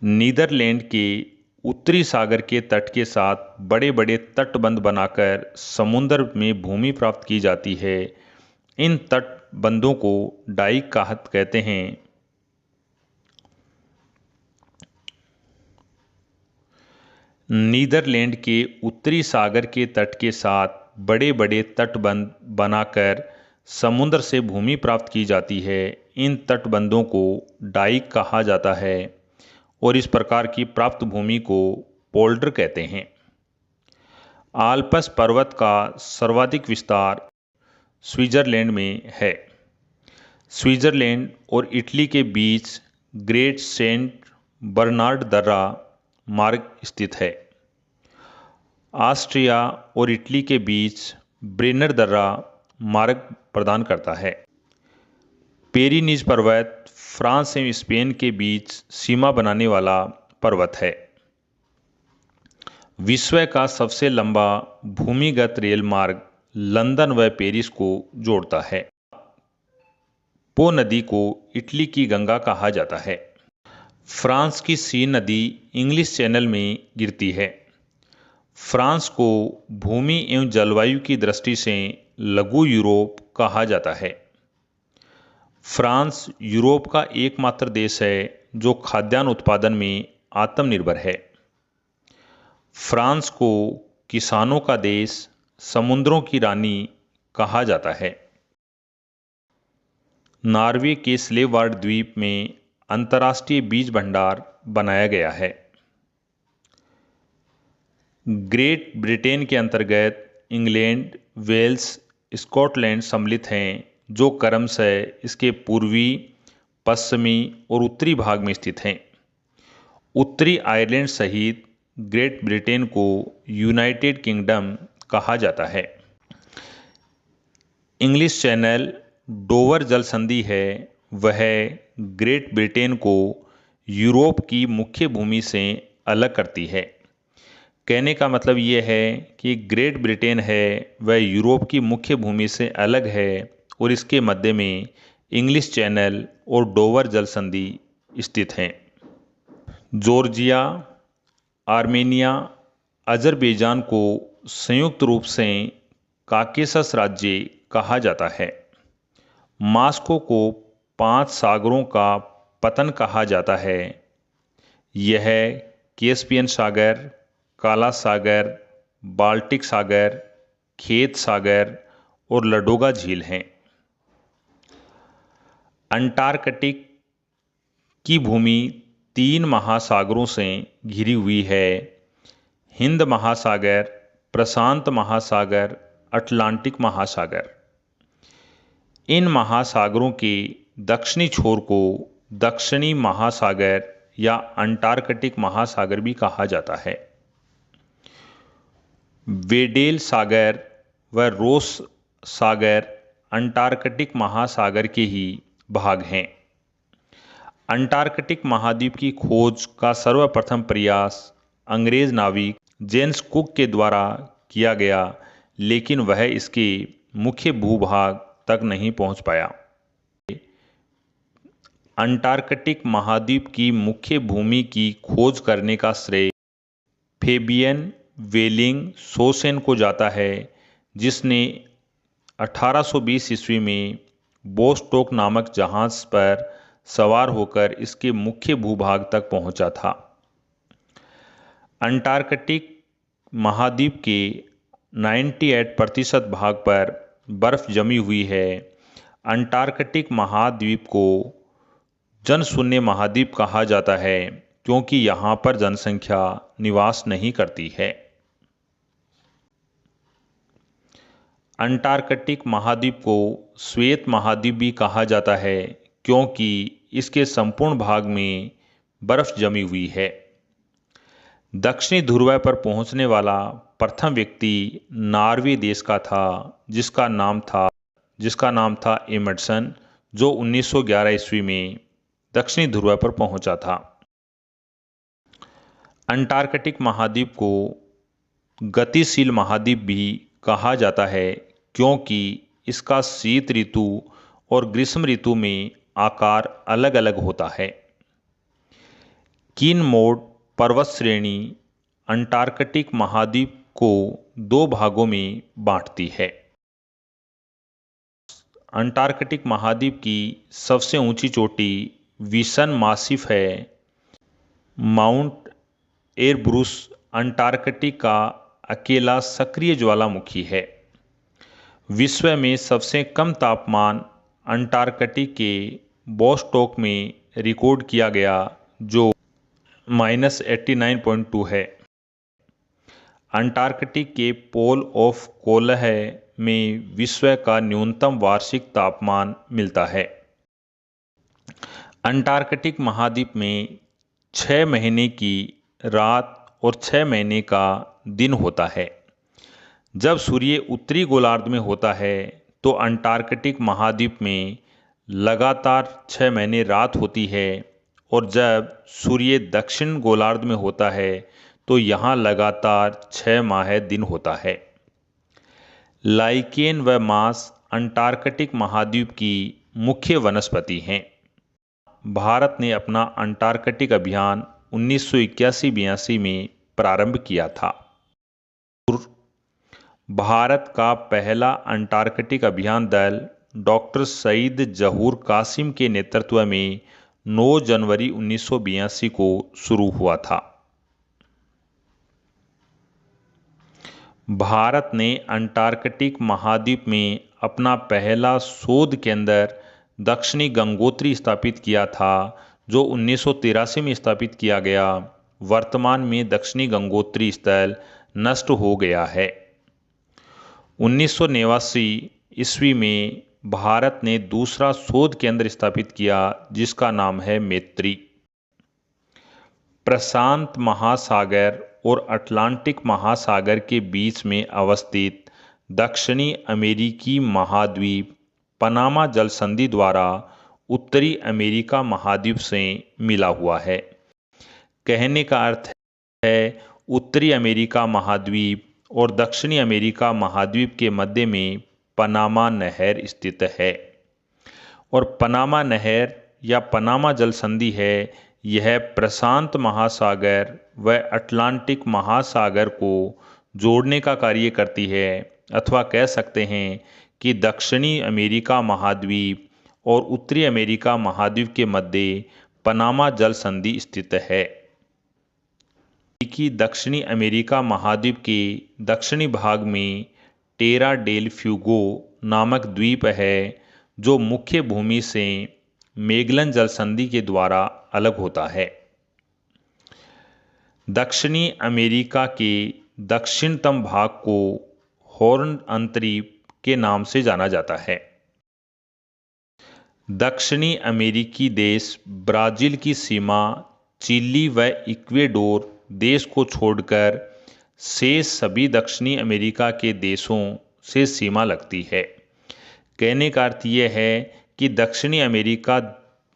नीदरलैंड के उत्तरी सागर के तट के साथ बड़े बड़े तटबंध बनाकर समुद्र में भूमि प्राप्त की जाती है। इन तटबंधों को डाइक कहते हैं। नीदरलैंड के उत्तरी सागर के तट के साथ बड़े बड़े तटबंध बनाकर समुद्र से भूमि प्राप्त की जाती है। इन तटबंधों को डाइक कहा जाता है और इस प्रकार की प्राप्त भूमि को पोल्डर कहते हैं। आल्प्स पर्वत का सर्वाधिक विस्तार स्विट्जरलैंड में है। स्विट्जरलैंड और इटली के बीच ग्रेट सेंट बर्नार्ड दर्रा मार्ग स्थित है। ऑस्ट्रिया और इटली के बीच ब्रेनर दर्रा मार्ग प्रदान करता है। पेरिनीज पर्वत फ्रांस एवं स्पेन के बीच सीमा बनाने वाला पर्वत है। विश्व का सबसे लंबा भूमिगत रेल मार्ग लंदन व पेरिस को जोड़ता है। पो नदी को इटली की गंगा कहा जाता है। फ्रांस की सीन नदी इंग्लिश चैनल में गिरती है। फ्रांस को भूमि एवं जलवायु की दृष्टि से लघु यूरोप कहा जाता है। फ्रांस यूरोप का एकमात्र देश है जो खाद्यान्न उत्पादन में आत्मनिर्भर है। फ्रांस को किसानों का देश, समुद्रों की रानी कहा जाता है। नॉर्वे के स्लेवार्ड द्वीप में अंतर्राष्ट्रीय बीज भंडार बनाया गया है। ग्रेट ब्रिटेन के अंतर्गत इंग्लैंड, वेल्स, स्कॉटलैंड सम्मिलित हैं, जो क्रमशः इसके पूर्वी, पश्चिमी और उत्तरी भाग में स्थित हैं। उत्तरी आयरलैंड सहित ग्रेट ब्रिटेन को यूनाइटेड किंगडम कहा जाता है। इंग्लिश चैनल डोवर जल संधि है, वह ग्रेट ब्रिटेन को यूरोप की मुख्य भूमि से अलग करती है। कहने का मतलब ये है कि ग्रेट ब्रिटेन है वह यूरोप की मुख्य भूमि से अलग है और इसके मध्य में इंग्लिश चैनल और डोवर जल संधि स्थित हैं। जॉर्जिया, आर्मेनिया, अजरबैजान को संयुक्त रूप से काकेशस राज्य कहा जाता है। मॉस्को को 5 सागरों का पतन कहा जाता है। यह कैस्पियन सागर, काला सागर, बाल्टिक सागर, खेत सागर और लडोगा झील हैं। अंटार्कटिक की भूमि 3 महासागरों से घिरी हुई है। हिंद महासागर, प्रशांत महासागर, अटलांटिक महासागर। इन महासागरों के दक्षिणी छोर को दक्षिणी महासागर या अंटार्कटिक महासागर भी कहा जाता है। वेडेल सागर व रोस सागर अंटार्कटिक महासागर के ही भाग हैं। अंटार्कटिक महाद्वीप की खोज का सर्वप्रथम प्रयास अंग्रेज नाविक जेम्स कुक के द्वारा किया गया, लेकिन वह इसके मुख्य भूभाग तक नहीं पहुंच पाया। अंटार्कटिक महाद्वीप की मुख्य भूमि की खोज करने का श्रेय फेबियन वेलिंग सोसेन को जाता है, जिसने 1820 ईस्वी में बोस्टोक नामक जहाज पर सवार होकर इसके मुख्य भूभाग तक पहुंचा था। अंटार्कटिक महाद्वीप के 98% भाग पर बर्फ जमी हुई है। अंटार्कटिक महाद्वीप को जनशून्य महाद्वीप कहा जाता है क्योंकि यहाँ पर जनसंख्या निवास नहीं करती है। अंटार्कटिक महाद्वीप को श्वेत महाद्वीप भी कहा जाता है क्योंकि इसके संपूर्ण भाग में बर्फ जमी हुई है। दक्षिणी ध्रुव पर पहुंचने वाला प्रथम व्यक्ति नॉर्वे देश का था, जिसका नाम था एमंडसन, जो 1911 ईस्वी में दक्षिणी ध्रुव पर पहुंचा था। अंटार्कटिक महाद्वीप को गतिशील महाद्वीप भी कहा जाता है क्योंकि इसका शीत ऋतु और ग्रीष्म ऋतु में आकार अलग अलग होता है। किनमोड पर्वत श्रेणी अंटार्कटिक महाद्वीप को 2 भागों में बांटती है। अंटार्कटिक महाद्वीप की सबसे ऊंची चोटी विसन मासिफ है। माउंट एरब्रुस अंटार्कटिका अकेला सक्रिय ज्वालामुखी है। विश्व में सबसे कम तापमान अंटार्कटिक के बोस्टॉक में रिकॉर्ड किया गया, जो -89.2 है। अंटार्कटिक के पोल ऑफ कोल्ह में विश्व का न्यूनतम वार्षिक तापमान मिलता है। अंटार्कटिक महाद्वीप में 6 महीने की रात और 6 महीने का दिन होता है। जब सूर्य उत्तरी गोलार्ध में होता है तो अंटार्कटिक महाद्वीप में लगातार 6 महीने रात होती है, और जब सूर्य दक्षिण गोलार्ध में होता है तो यहाँ लगातार 6 माह दिन होता है। लाइकेन व मास अंटार्कटिक महाद्वीप की मुख्य वनस्पति हैं। भारत ने अपना अंटार्कटिक अभियान 1981-82 में प्रारंभ किया था। भारत का पहला अंटार्कटिक अभियान दल डॉक्टर सईद जहूर कासिम के नेतृत्व में 9 जनवरी 1982 को शुरू हुआ था। भारत ने अंटार्कटिक महाद्वीप में अपना पहला शोध केंद्र दक्षिणी गंगोत्री स्थापित किया था, जो 1983 में स्थापित किया गया। वर्तमान में दक्षिणी गंगोत्री स्थल नष्ट हो गया है। 1989 ईस्वी में भारत ने दूसरा शोध केंद्र स्थापित किया, जिसका नाम है मैत्री। प्रशांत महासागर और अटलांटिक महासागर के बीच में अवस्थित दक्षिणी अमेरिकी महाद्वीप पनामा जल संधि द्वारा उत्तरी अमेरिका महाद्वीप से मिला हुआ है। कहने का अर्थ है उत्तरी अमेरिका महाद्वीप और दक्षिणी अमेरिका महाद्वीप के मध्य में पनामा नहर स्थित है, और पनामा नहर या पनामा जल संधि है, यह प्रशांत महासागर व अटलांटिक महासागर को जोड़ने का कार्य करती है, अथवा कह सकते हैं कि दक्षिणी अमेरिका महाद्वीप और उत्तरी अमेरिका महाद्वीप के मध्य पनामा जल संधि स्थित है। कि दक्षिणी अमेरिका महाद्वीप के दक्षिणी भाग में टेरा डेल फ्यूगो नामक द्वीप है, जो मुख्य भूमि से मैगेलन जल संधि के द्वारा अलग होता है। दक्षिणी अमेरिका के दक्षिणतम भाग को हॉर्न अंतरीप के नाम से जाना जाता है। दक्षिणी अमेरिकी देश ब्राजील की सीमा चिली व इक्वेडोर देश को छोड़कर शेष सभी दक्षिणी अमेरिका के देशों से सीमा लगती है। कहने का अर्थ यह है कि दक्षिणी अमेरिका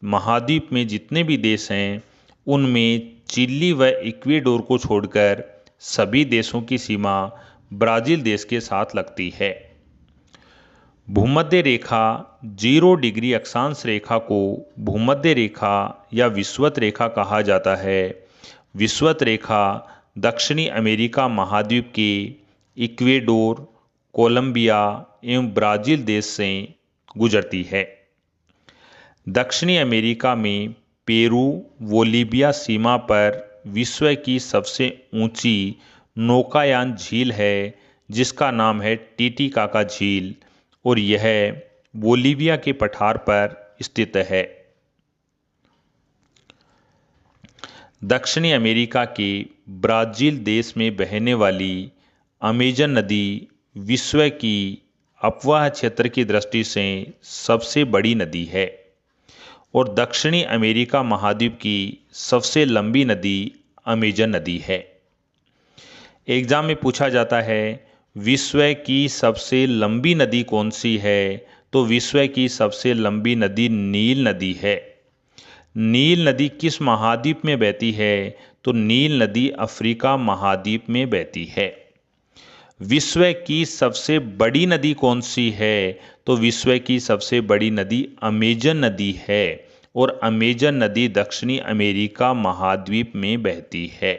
महाद्वीप में जितने भी देश हैं, उनमें चिली व इक्वेडोर को छोड़कर सभी देशों की सीमा ब्राजील देश के साथ लगती है। भूमध्य रेखा 0 डिग्री अक्षांश रेखा को भूमध्य रेखा या विषुवत रेखा कहा जाता है। विषुवत रेखा दक्षिणी अमेरिका महाद्वीप के इक्वेडोर, कोलंबिया एवं ब्राजील देश से गुजरती है। दक्षिणी अमेरिका में पेरू बोलिविया सीमा पर विश्व की सबसे ऊंची नौकायान झील है, जिसका नाम है टीटीकाका झील, और यह बोलिविया के पठार पर स्थित है। दक्षिणी अमेरिका के ब्राजील देश में बहने वाली अमेजन नदी विश्व की अपवाह क्षेत्र की दृष्टि से सबसे बड़ी नदी है, और दक्षिणी अमेरिका महाद्वीप की सबसे लंबी नदी अमेजन नदी है। एग्जाम में पूछा जाता है विश्व की सबसे लंबी नदी कौन सी है, तो विश्व की सबसे लंबी नदी नील नदी है। नील नदी किस महाद्वीप में बहती है, तो नील नदी अफ्रीका महाद्वीप में बहती है। विश्व की सबसे बड़ी नदी कौन सी है, तो विश्व की सबसे बड़ी नदी अमेजन नदी है, और अमेजन नदी दक्षिणी अमेरिका महाद्वीप में बहती है।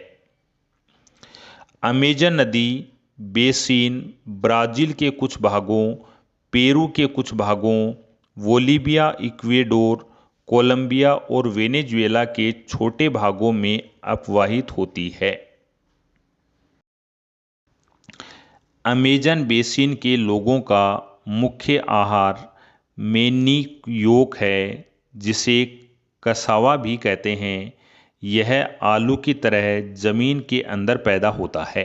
अमेजन नदी बेसिन ब्राजील के कुछ भागों, पेरू के कुछ भागों, बोलिविया, इक्वेडोर, कोलंबिया और वेनेजुएला के छोटे भागों में अपवाहित होती है। अमेजन बेसिन के लोगों का मुख्य आहार मेन्नीक्योक है, जिसे कसावा भी कहते हैं। यह आलू की तरह जमीन के अंदर पैदा होता है।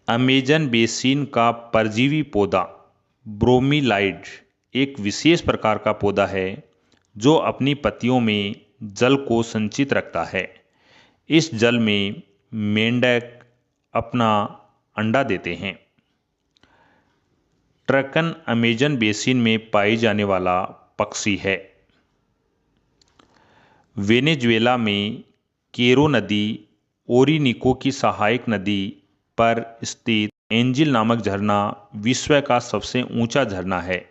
अमेजन बेसिन का परजीवी पौधा ब्रोमीलाइड एक विशेष प्रकार का पौधा है जो अपनी पत्तियों में जल को संचित रखता है। इस जल में मेंढक अपना अंडा देते हैं। ट्रकन अमेजन बेसिन में पाई जाने वाला पक्षी है। वेनेजुएला में केरो नदी ओरिनिको की सहायक नदी पर स्थित एंजिल नामक झरना विश्व का सबसे ऊंचा झरना है।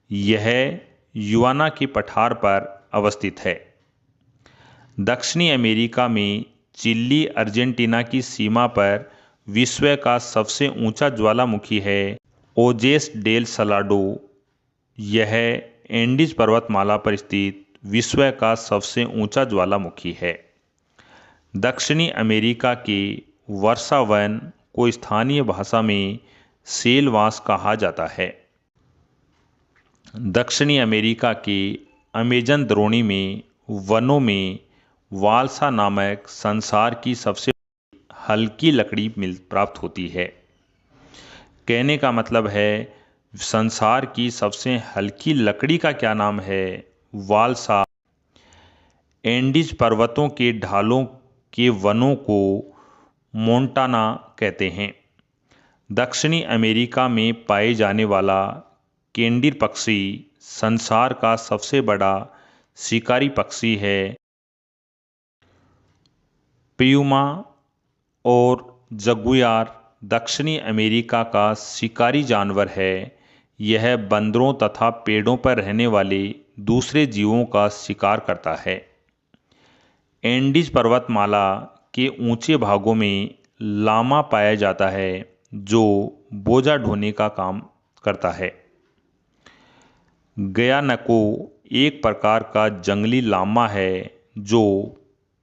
यह युवाना के पठार पर अवस्थित है। दक्षिणी अमेरिका में चिली अर्जेंटीना की सीमा पर विश्व का सबसे ऊंचा ज्वालामुखी है ओजेस डेल सलाडो। यह एंडीज पर्वतमाला पर स्थित विश्व का सबसे ऊंचा ज्वालामुखी है। दक्षिणी अमेरिका के वर्षा वन को स्थानीय भाषा में सेलवास कहा जाता है। दक्षिणी अमेरिका के अमेजन द्रोणी में वनों में वाल्सा नामक संसार की सबसे हल्की लकड़ी प्राप्त होती है। कहने का मतलब है संसार की सबसे हल्की लकड़ी का क्या नाम है? वाल्सा। एंडीज पर्वतों के ढालों के वनों को मोंटाना कहते हैं। दक्षिणी अमेरिका में पाए जाने वाला केंडिर पक्षी संसार का सबसे बड़ा शिकारी पक्षी है। प्यूमा और जगुआर दक्षिणी अमेरिका का शिकारी जानवर है। यह बंदरों तथा पेड़ों पर रहने वाले दूसरे जीवों का शिकार करता है। एंडीज पर्वतमाला के ऊंचे भागों में लामा पाया जाता है जो बोझा ढोने का काम करता है। गयानको एक प्रकार का जंगली लामा है जो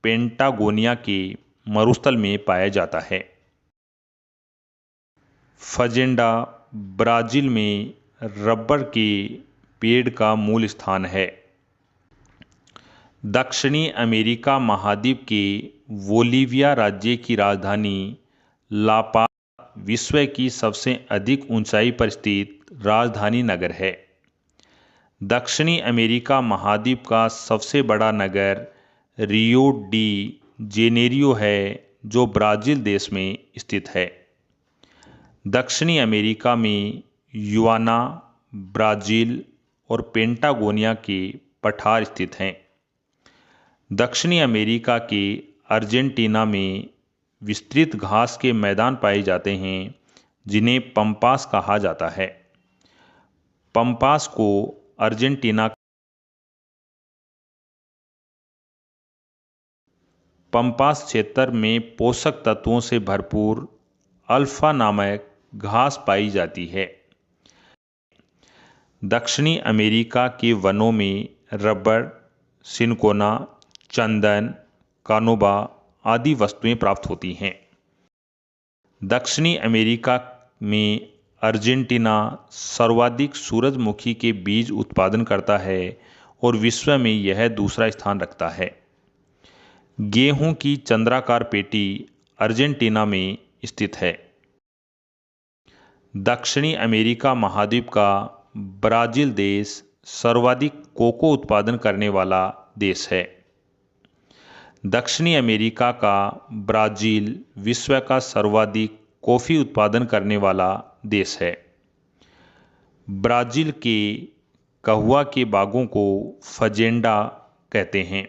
पेंटागोनिया के मरुस्थल में पाया जाता है। फजेंडा ब्राजील में रबर के पेड़ का मूल स्थान है। दक्षिणी अमेरिका महाद्वीप के बोलिविया राज्य की राजधानी ला पाज विश्व की सबसे अधिक ऊंचाई पर स्थित राजधानी नगर है। दक्षिणी अमेरिका महाद्वीप का सबसे बड़ा नगर रियो डी जेनेरियो है जो ब्राज़ील देश में स्थित है। दक्षिणी अमेरिका में युआना, ब्राज़ील और पेंटागोनिया के पठार स्थित हैं। दक्षिणी अमेरिका के अर्जेंटीना में विस्तृत घास के मैदान पाए जाते हैं जिन्हें पंपास कहा जाता है। पंपास को अर्जेंटीना पंपास क्षेत्र में पोषक तत्वों से भरपूर अल्फा नामक घास पाई जाती है। दक्षिणी अमेरिका के वनों में रबर, सिनकोना, चंदन, कानोबा आदि वस्तुएं प्राप्त होती हैं। दक्षिणी अमेरिका में अर्जेंटीना सर्वाधिक सूरजमुखी के बीज उत्पादन करता है और विश्व में यह दूसरा स्थान रखता है। गेहूं की चंद्राकार पेटी अर्जेंटीना में स्थित है। दक्षिणी अमेरिका महाद्वीप का ब्राज़ील देश सर्वाधिक कोको उत्पादन करने वाला देश है। दक्षिणी अमेरिका का ब्राज़ील विश्व का सर्वाधिक कॉफ़ी उत्पादन करने वाला देश है। ब्राज़ील के कहुआ के बागों को फजेंडा कहते हैं।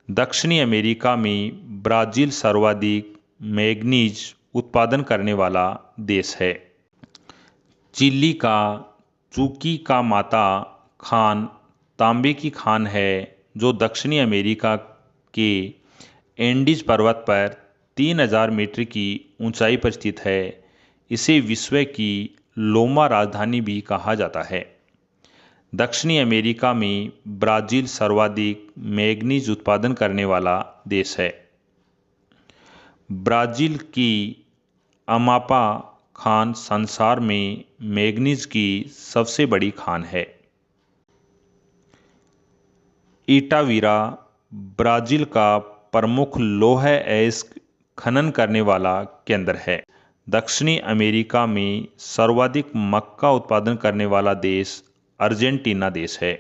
दक्षिणी अमेरिका में ब्राज़ील सर्वाधिक मैंगनीज उत्पादन करने वाला देश है। चिली का चुकी का माता खान तांबे की खान है जो दक्षिणी अमेरिका के एंडीज पर्वत पर 3000 मीटर की ऊंचाई पर स्थित है। इसे विश्व की लोमा राजधानी भी कहा जाता है। दक्षिणी अमेरिका में ब्राज़ील सर्वाधिक मैंगनीज उत्पादन करने वाला देश है। ब्राज़ील की अमापा खान संसार में मैग्नीज की सबसे बड़ी खान है। इटावीरा ब्राजील का प्रमुख लौह अयस्क खनन करने वाला केंद्र है। दक्षिणी अमेरिका में सर्वाधिक मक्का उत्पादन करने वाला देश अर्जेंटीना देश है।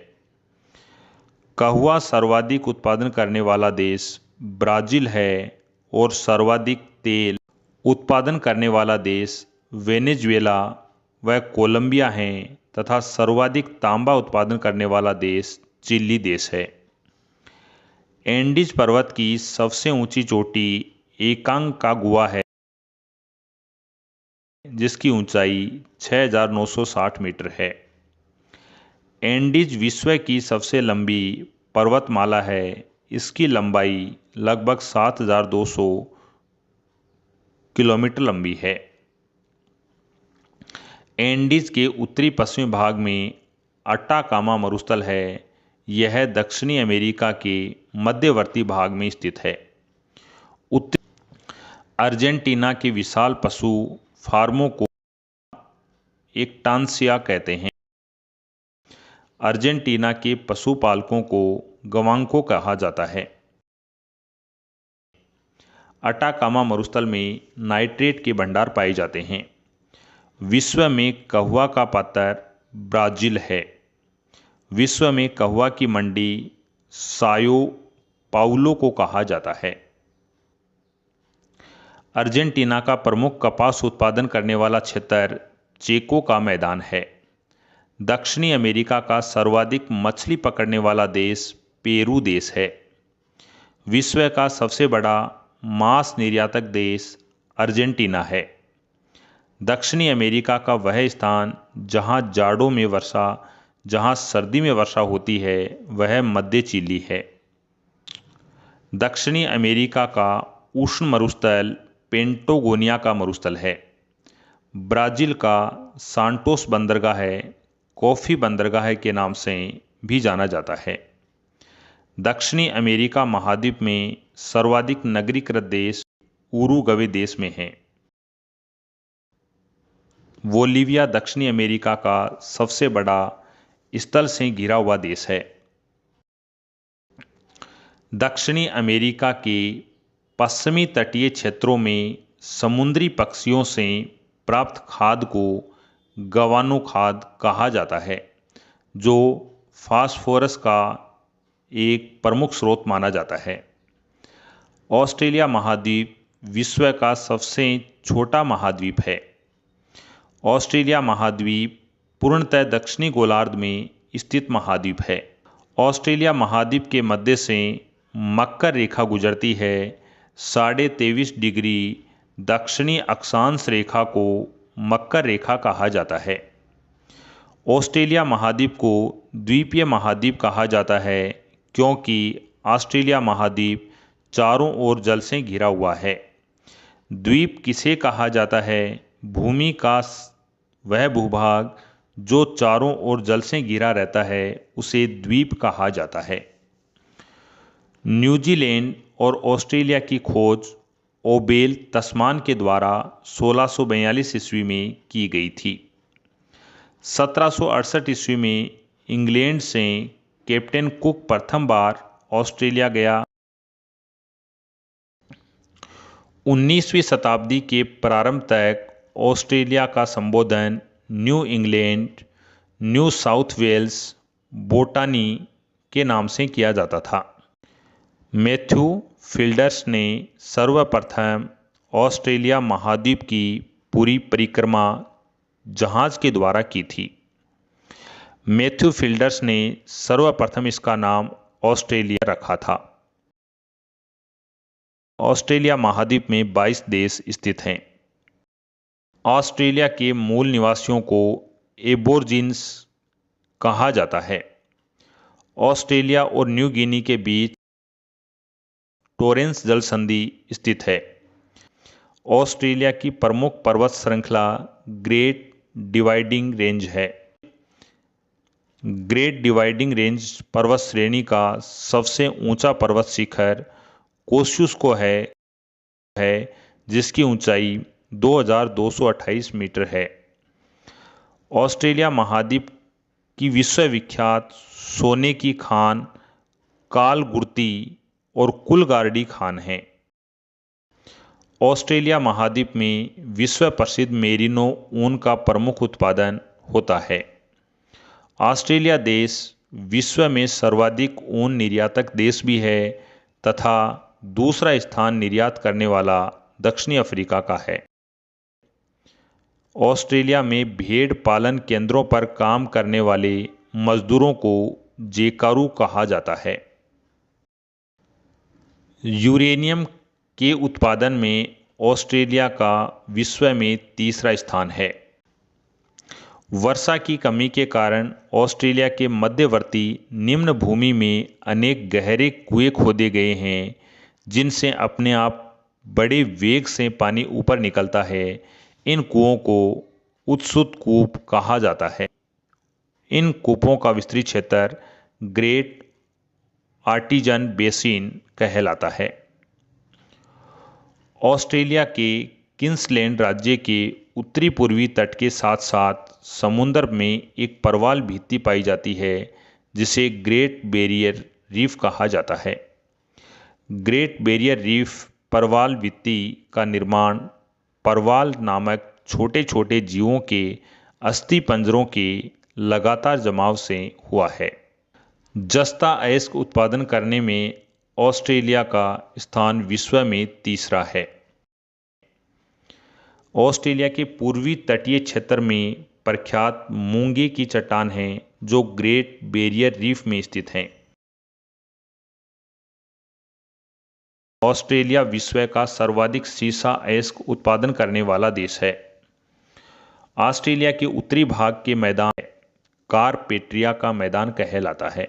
कहवा सर्वाधिक उत्पादन करने वाला देश ब्राजील है और सर्वाधिक तेल उत्पादन करने वाला देश वेनेजुएला व कोलंबिया है तथा सर्वाधिक तांबा उत्पादन करने वाला देश चिली देश है। एंडीज पर्वत की सबसे ऊंची चोटी एकांकागुआ है जिसकी ऊंचाई 6,960 मीटर है। एंडीज विश्व की सबसे लंबी पर्वतमाला है। इसकी लंबाई लगभग 7,200 किलोमीटर लंबी है। एंडीज के उत्तरी पश्चिमी भाग में अटाकामा मरुस्थल है। यह दक्षिणी अमेरिका के मध्यवर्ती भाग में स्थित है। अर्जेंटीना के विशाल पशु फार्मों को एक्टांसिया कहते हैं। अर्जेंटीना के पशुपालकों को गवांको कहा जाता है। अटाकामा मरुस्थल में नाइट्रेट के भंडार पाए जाते हैं। विश्व में कहवा का पात्र ब्राजील है। विश्व में कहवा की मंडी सायो पाउलो को कहा जाता है। अर्जेंटीना का प्रमुख कपास उत्पादन करने वाला क्षेत्र चेको का मैदान है। दक्षिणी अमेरिका का सर्वाधिक मछली पकड़ने वाला देश पेरू देश है। विश्व का सबसे बड़ा मांस निर्यातक देश अर्जेंटीना है। दक्षिणी अमेरिका का वह स्थान जहां जाड़ों में वर्षा जहां सर्दी में वर्षा होती है वह मध्य चिली है। दक्षिणी अमेरिका का उष्ण मरुस्थल पेंटागोनिया का मरुस्थल है। ब्राजील का सांटोस बंदरगाह है कॉफी बंदरगाह के नाम से भी जाना जाता है। दक्षिणी अमेरिका महाद्वीप में सर्वाधिक नगरीकृत देश उरुग्वे देश में है। बोलिविया दक्षिणी अमेरिका का सबसे बड़ा स्थल से घिरा हुआ देश है। दक्षिणी अमेरिका के पश्चिमी तटीय क्षेत्रों में समुद्री पक्षियों से प्राप्त खाद्य को गवानो खाद कहा जाता है जो फास्फोरस का एक प्रमुख स्रोत माना जाता है। ऑस्ट्रेलिया महाद्वीप विश्व का सबसे छोटा महाद्वीप है। ऑस्ट्रेलिया महाद्वीप पूर्णतः दक्षिणी गोलार्ध में स्थित महाद्वीप है। ऑस्ट्रेलिया महाद्वीप के मध्य से मकर रेखा गुजरती है। 23.5 डिग्री दक्षिणी अक्षांश रेखा को मकर रेखा कहा जाता है। ऑस्ट्रेलिया महाद्वीप को द्वीपीय महाद्वीप कहा जाता है क्योंकि ऑस्ट्रेलिया महाद्वीप चारों ओर जल से घिरा हुआ है। द्वीप किसे कहा जाता है? भूमि का वह भूभाग जो चारों ओर जल से घिरा रहता है उसे द्वीप कहा जाता है। न्यूजीलैंड और ऑस्ट्रेलिया की खोज ओबेल तस्मान के द्वारा 1642 ईस्वी में की गई थी। 1768 ईस्वी में इंग्लैंड से कैप्टन कुक प्रथम बार ऑस्ट्रेलिया गया। 19वीं शताब्दी के प्रारंभ तक ऑस्ट्रेलिया का संबोधन New England, New South Wales, Botany के नाम से किया जाता था। मैथ्यू फिल्डर्स ने सर्वप्रथम ऑस्ट्रेलिया महाद्वीप की पूरी परिक्रमा जहाज के द्वारा की थी। मैथ्यू फिल्डर्स ने सर्वप्रथम इसका नाम ऑस्ट्रेलिया रखा था। ऑस्ट्रेलिया महाद्वीप में 22 देश स्थित हैं। ऑस्ट्रेलिया के मूल निवासियों को एबोर्जिन्स कहा जाता है। ऑस्ट्रेलिया और न्यू गिनी के बीच टोरेंस जल संधि स्थित है। ऑस्ट्रेलिया की प्रमुख पर्वत श्रृंखला ग्रेट डिवाइडिंग रेंज है। ग्रेट डिवाइडिंग रेंज पर्वत श्रेणी का सबसे ऊंचा पर्वत शिखर कोस्युस्को है जिसकी ऊंचाई 2228 मीटर है। ऑस्ट्रेलिया महाद्वीप की विश्वविख्यात सोने की खान कालगुर्ती और कुलगार्डी खान है। ऑस्ट्रेलिया महाद्वीप में विश्व प्रसिद्ध मेरिनो ऊन का प्रमुख उत्पादन होता है। ऑस्ट्रेलिया देश विश्व में सर्वाधिक ऊन निर्यातक देश भी है तथा दूसरा स्थान निर्यात करने वाला दक्षिणी अफ्रीका का है। ऑस्ट्रेलिया में भेड़ पालन केंद्रों पर काम करने वाले मजदूरों को जेकारू कहा जाता है। यूरेनियम के उत्पादन में ऑस्ट्रेलिया का विश्व में तीसरा स्थान है। वर्षा की कमी के कारण ऑस्ट्रेलिया के मध्यवर्ती निम्न भूमि में अनेक गहरे कुएं खोदे गए हैं जिनसे अपने आप बड़े वेग से पानी ऊपर निकलता है। इन कुओं को उत्सुत कूप कहा जाता है। इन कूपों का विस्तृत क्षेत्र ग्रेट आर्टिजन बेसिन कहलाता है। ऑस्ट्रेलिया के क्वींसलैंड राज्य के उत्तरी पूर्वी तट के साथ साथ समुद्र में एक प्रवाल भित्ति पाई जाती है जिसे ग्रेट बैरियर रीफ कहा जाता है। ग्रेट बैरियर रीफ प्रवाल भित्ति का निर्माण प्रवाल नामक छोटे छोटे जीवों के अस्थि पंजरों के लगातार जमाव से हुआ है। जस्ता अयस्क उत्पादन करने में ऑस्ट्रेलिया का स्थान विश्व में तीसरा है। ऑस्ट्रेलिया के पूर्वी तटीय क्षेत्र में प्रख्यात मूंगे की चट्टान है जो ग्रेट बैरियर रीफ में स्थित है। ऑस्ट्रेलिया विश्व का सर्वाधिक सीसा अयस्क उत्पादन करने वाला देश है। ऑस्ट्रेलिया के उत्तरी भाग के मैदान कारपेट्रिया का मैदान कहलाता है।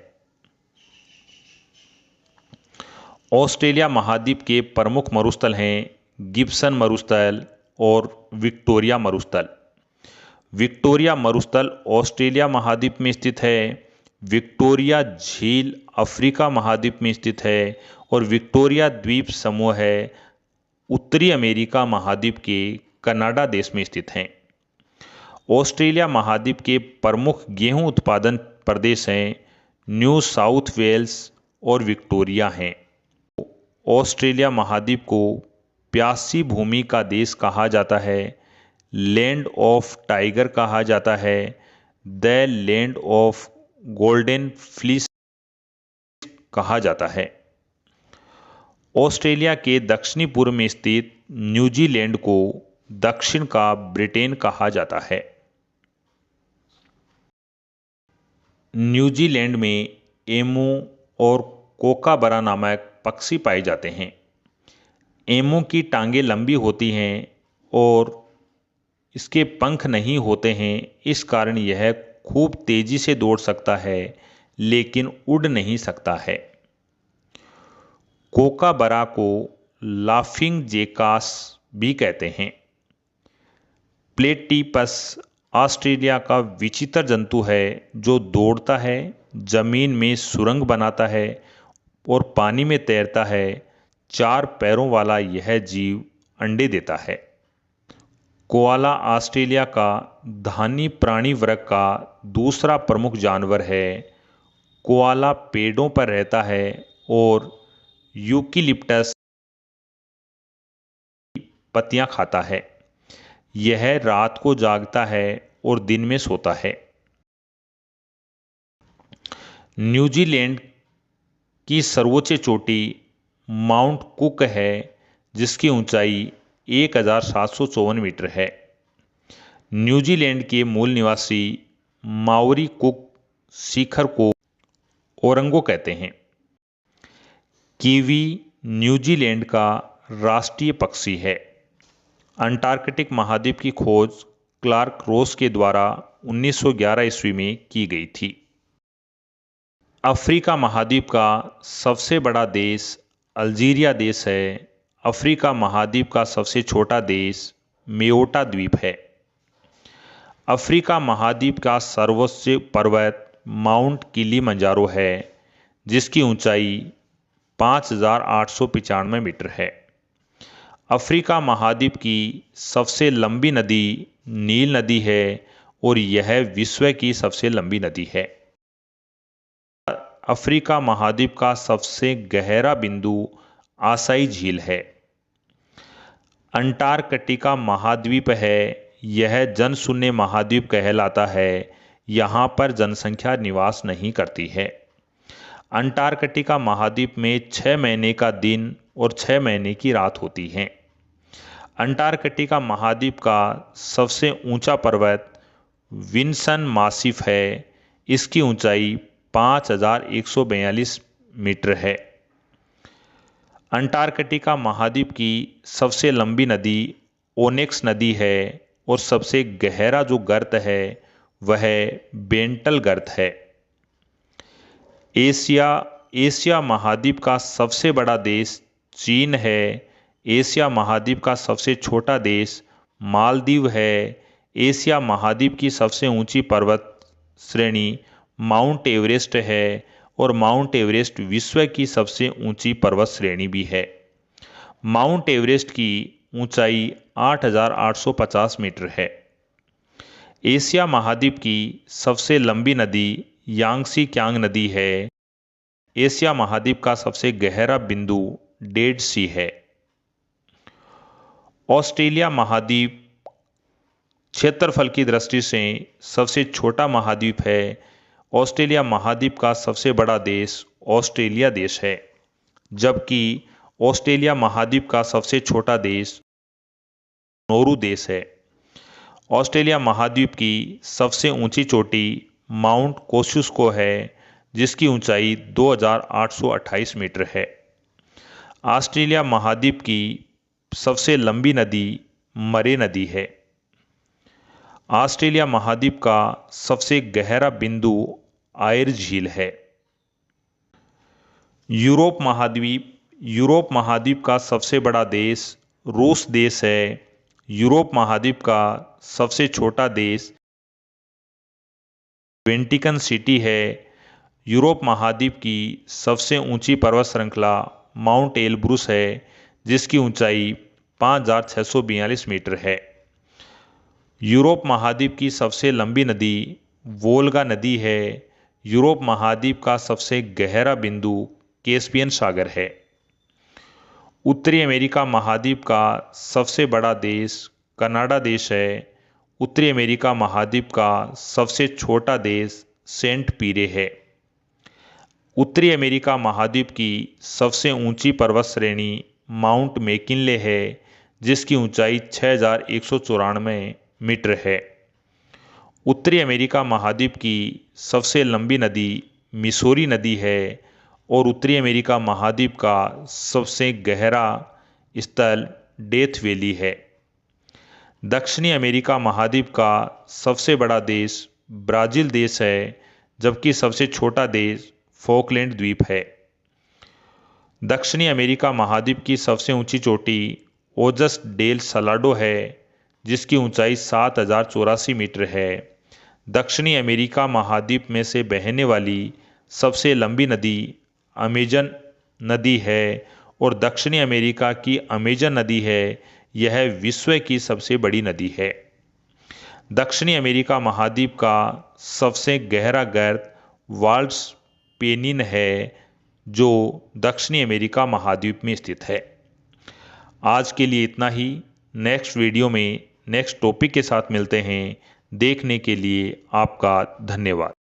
ऑस्ट्रेलिया महाद्वीप के प्रमुख मरुस्थल हैं गिब्सन मरुस्थल और विक्टोरिया मरुस्थल। विक्टोरिया मरुस्थल ऑस्ट्रेलिया महाद्वीप में स्थित है। विक्टोरिया झील अफ्रीका महाद्वीप में स्थित है और विक्टोरिया द्वीप समूह है उत्तरी अमेरिका महाद्वीप के कनाडा देश में स्थित हैं। ऑस्ट्रेलिया महाद्वीप के प्रमुख गेहूं उत्पादन प्रदेश हैं न्यू साउथ वेल्स और विक्टोरिया हैं। ऑस्ट्रेलिया महाद्वीप को प्यासी भूमि का देश कहा जाता है, लैंड ऑफ टाइगर कहा जाता है, the land of golden fleece कहा जाता है। ऑस्ट्रेलिया के दक्षिणी पूर्व में स्थित न्यूजीलैंड को दक्षिण का ब्रिटेन कहा जाता है। न्यूजीलैंड में एमू और कोकाबरा नामक पक्षी पाए जाते हैं। एमू की टांगें लंबी होती हैं और इसके पंख नहीं होते हैं, इस कारण यह खूब तेजी से दौड़ सकता है लेकिन उड़ नहीं सकता है। कोकाबरा को लाफिंग जेकास भी कहते हैं। प्लेटिपस ऑस्ट्रेलिया का विचित्र जंतु है जो दौड़ता है, जमीन में सुरंग बनाता है और पानी में तैरता है। 4 पैरों वाला यह जीव अंडे देता है। कोआला ऑस्ट्रेलिया का धानी प्राणी वर्ग का दूसरा प्रमुख जानवर है। कोआला पेड़ों पर रहता है और यूकेलिप्टस पत्तियां खाता है। यह रात को जागता है और दिन में सोता है। न्यूजीलैंड की सर्वोच्च चोटी माउंट कुक है जिसकी ऊंचाई 1754 मीटर है। न्यूजीलैंड के मूल निवासी माओरी कुक शिखर को ओरंगो कहते हैं। कीवी न्यूजीलैंड का राष्ट्रीय पक्षी है। अंटार्कटिक महाद्वीप की खोज क्लार्क रोस के द्वारा 1911 ईस्वी में की गई थी। अफ्रीका महाद्वीप का सबसे बड़ा देश अल्जीरिया देश है। अफ्रीका महाद्वीप का सबसे छोटा देश मेओटा द्वीप है। अफ्रीका महाद्वीप का सर्वोच्च पर्वत माउंट किलिमंजारो है जिसकी ऊंचाई 5895 मीटर है। अफ्रीका महाद्वीप की सबसे लंबी नदी नील नदी है और यह विश्व की सबसे लंबी नदी है। अफ्रीका महाद्वीप का सबसे गहरा बिंदु आसाई झील है। अंटार्कटिका महाद्वीप है, यह जनशून्य महाद्वीप कहलाता है। यहाँ पर जनसंख्या निवास नहीं करती है। अंटार्कटिका महाद्वीप में 6 महीने का दिन और 6 महीने की रात होती है। अंटार्कटिका महाद्वीप का सबसे ऊंचा पर्वत विल्सन मासिफ है। इसकी ऊंचाई 5142 मीटर है। अंटार्कटिका महाद्वीप की सबसे लंबी नदी ओनेक्स नदी है और सबसे गहरा जो गर्त है वह बेंटल गर्त है। एशिया महाद्वीप का सबसे बड़ा देश चीन है। एशिया महाद्वीप का सबसे छोटा देश मालदीव है। एशिया महाद्वीप की सबसे ऊंची पर्वत श्रेणी माउंट एवरेस्ट है और माउंट एवरेस्ट विश्व की सबसे ऊंची पर्वत श्रेणी भी है। माउंट एवरेस्ट की ऊंचाई 8850 मीटर है। एशिया महाद्वीप की सबसे लंबी नदी यांगसी क्यांग नदी है। एशिया महाद्वीप का सबसे गहरा बिंदु डेड सी है। ऑस्ट्रेलिया महाद्वीप क्षेत्रफल की दृष्टि से सबसे छोटा महाद्वीप है। ऑस्ट्रेलिया महाद्वीप का सबसे बड़ा देश ऑस्ट्रेलिया देश है, जबकि ऑस्ट्रेलिया महाद्वीप का सबसे छोटा देश नोरू देश है। ऑस्ट्रेलिया महाद्वीप की सबसे ऊंची चोटी माउंट कोशुस्को है, जिसकी ऊंचाई 2828 मीटर है। ऑस्ट्रेलिया महाद्वीप की सबसे लंबी नदी मरे नदी है। ऑस्ट्रेलिया महाद्वीप का सबसे गहरा बिंदु आयर झील है। यूरोप महाद्वीप का सबसे बड़ा देश रूस देश है। यूरोप महाद्वीप का सबसे छोटा देश वेटिकन सिटी है। यूरोप महाद्वीप की सबसे ऊंची पर्वत श्रृंखला माउंट एलब्रूस है, जिसकी ऊंचाई 5642 मीटर है। यूरोप महाद्वीप की सबसे लंबी नदी वोल्गा नदी है। यूरोप महाद्वीप का सबसे गहरा बिंदु कैस्पियन सागर है। उत्तरी अमेरिका महाद्वीप का सबसे बड़ा देश कनाडा देश है। उत्तरी अमेरिका महाद्वीप का सबसे छोटा देश सेंट पीरे है। उत्तरी अमेरिका महाद्वीप की सबसे ऊंची पर्वत श्रेणी माउंट मैकिनले है, जिसकी ऊंचाई 6194 मीटर है। उत्तरी अमेरिका महाद्वीप की सबसे लंबी नदी मिसौरी नदी है और उत्तरी अमेरिका महाद्वीप का सबसे गहरा स्थल डेथ वैली है। दक्षिणी अमेरिका महाद्वीप का सबसे बड़ा देश ब्राज़ील देश है, जबकि सबसे छोटा देश फॉकलैंड द्वीप है। दक्षिणी अमेरिका महाद्वीप की सबसे ऊंची चोटी ओजस डेल सलाडो है, जिसकी ऊंचाई 7084 मीटर है। दक्षिणी अमेरिका महाद्वीप में से बहने वाली सबसे लंबी नदी अमेजन नदी है और दक्षिणी अमेरिका की अमेजन नदी है। यह विश्व की सबसे बड़ी नदी है। दक्षिणी अमेरिका महाद्वीप का सबसे गहरा गर्त वाल्स पेनिन है, जो दक्षिणी अमेरिका महाद्वीप में स्थित है। आज के लिए इतना ही। नेक्स्ट वीडियो में नेक्स्ट टॉपिक के साथ मिलते हैं। देखने के लिए आपका धन्यवाद।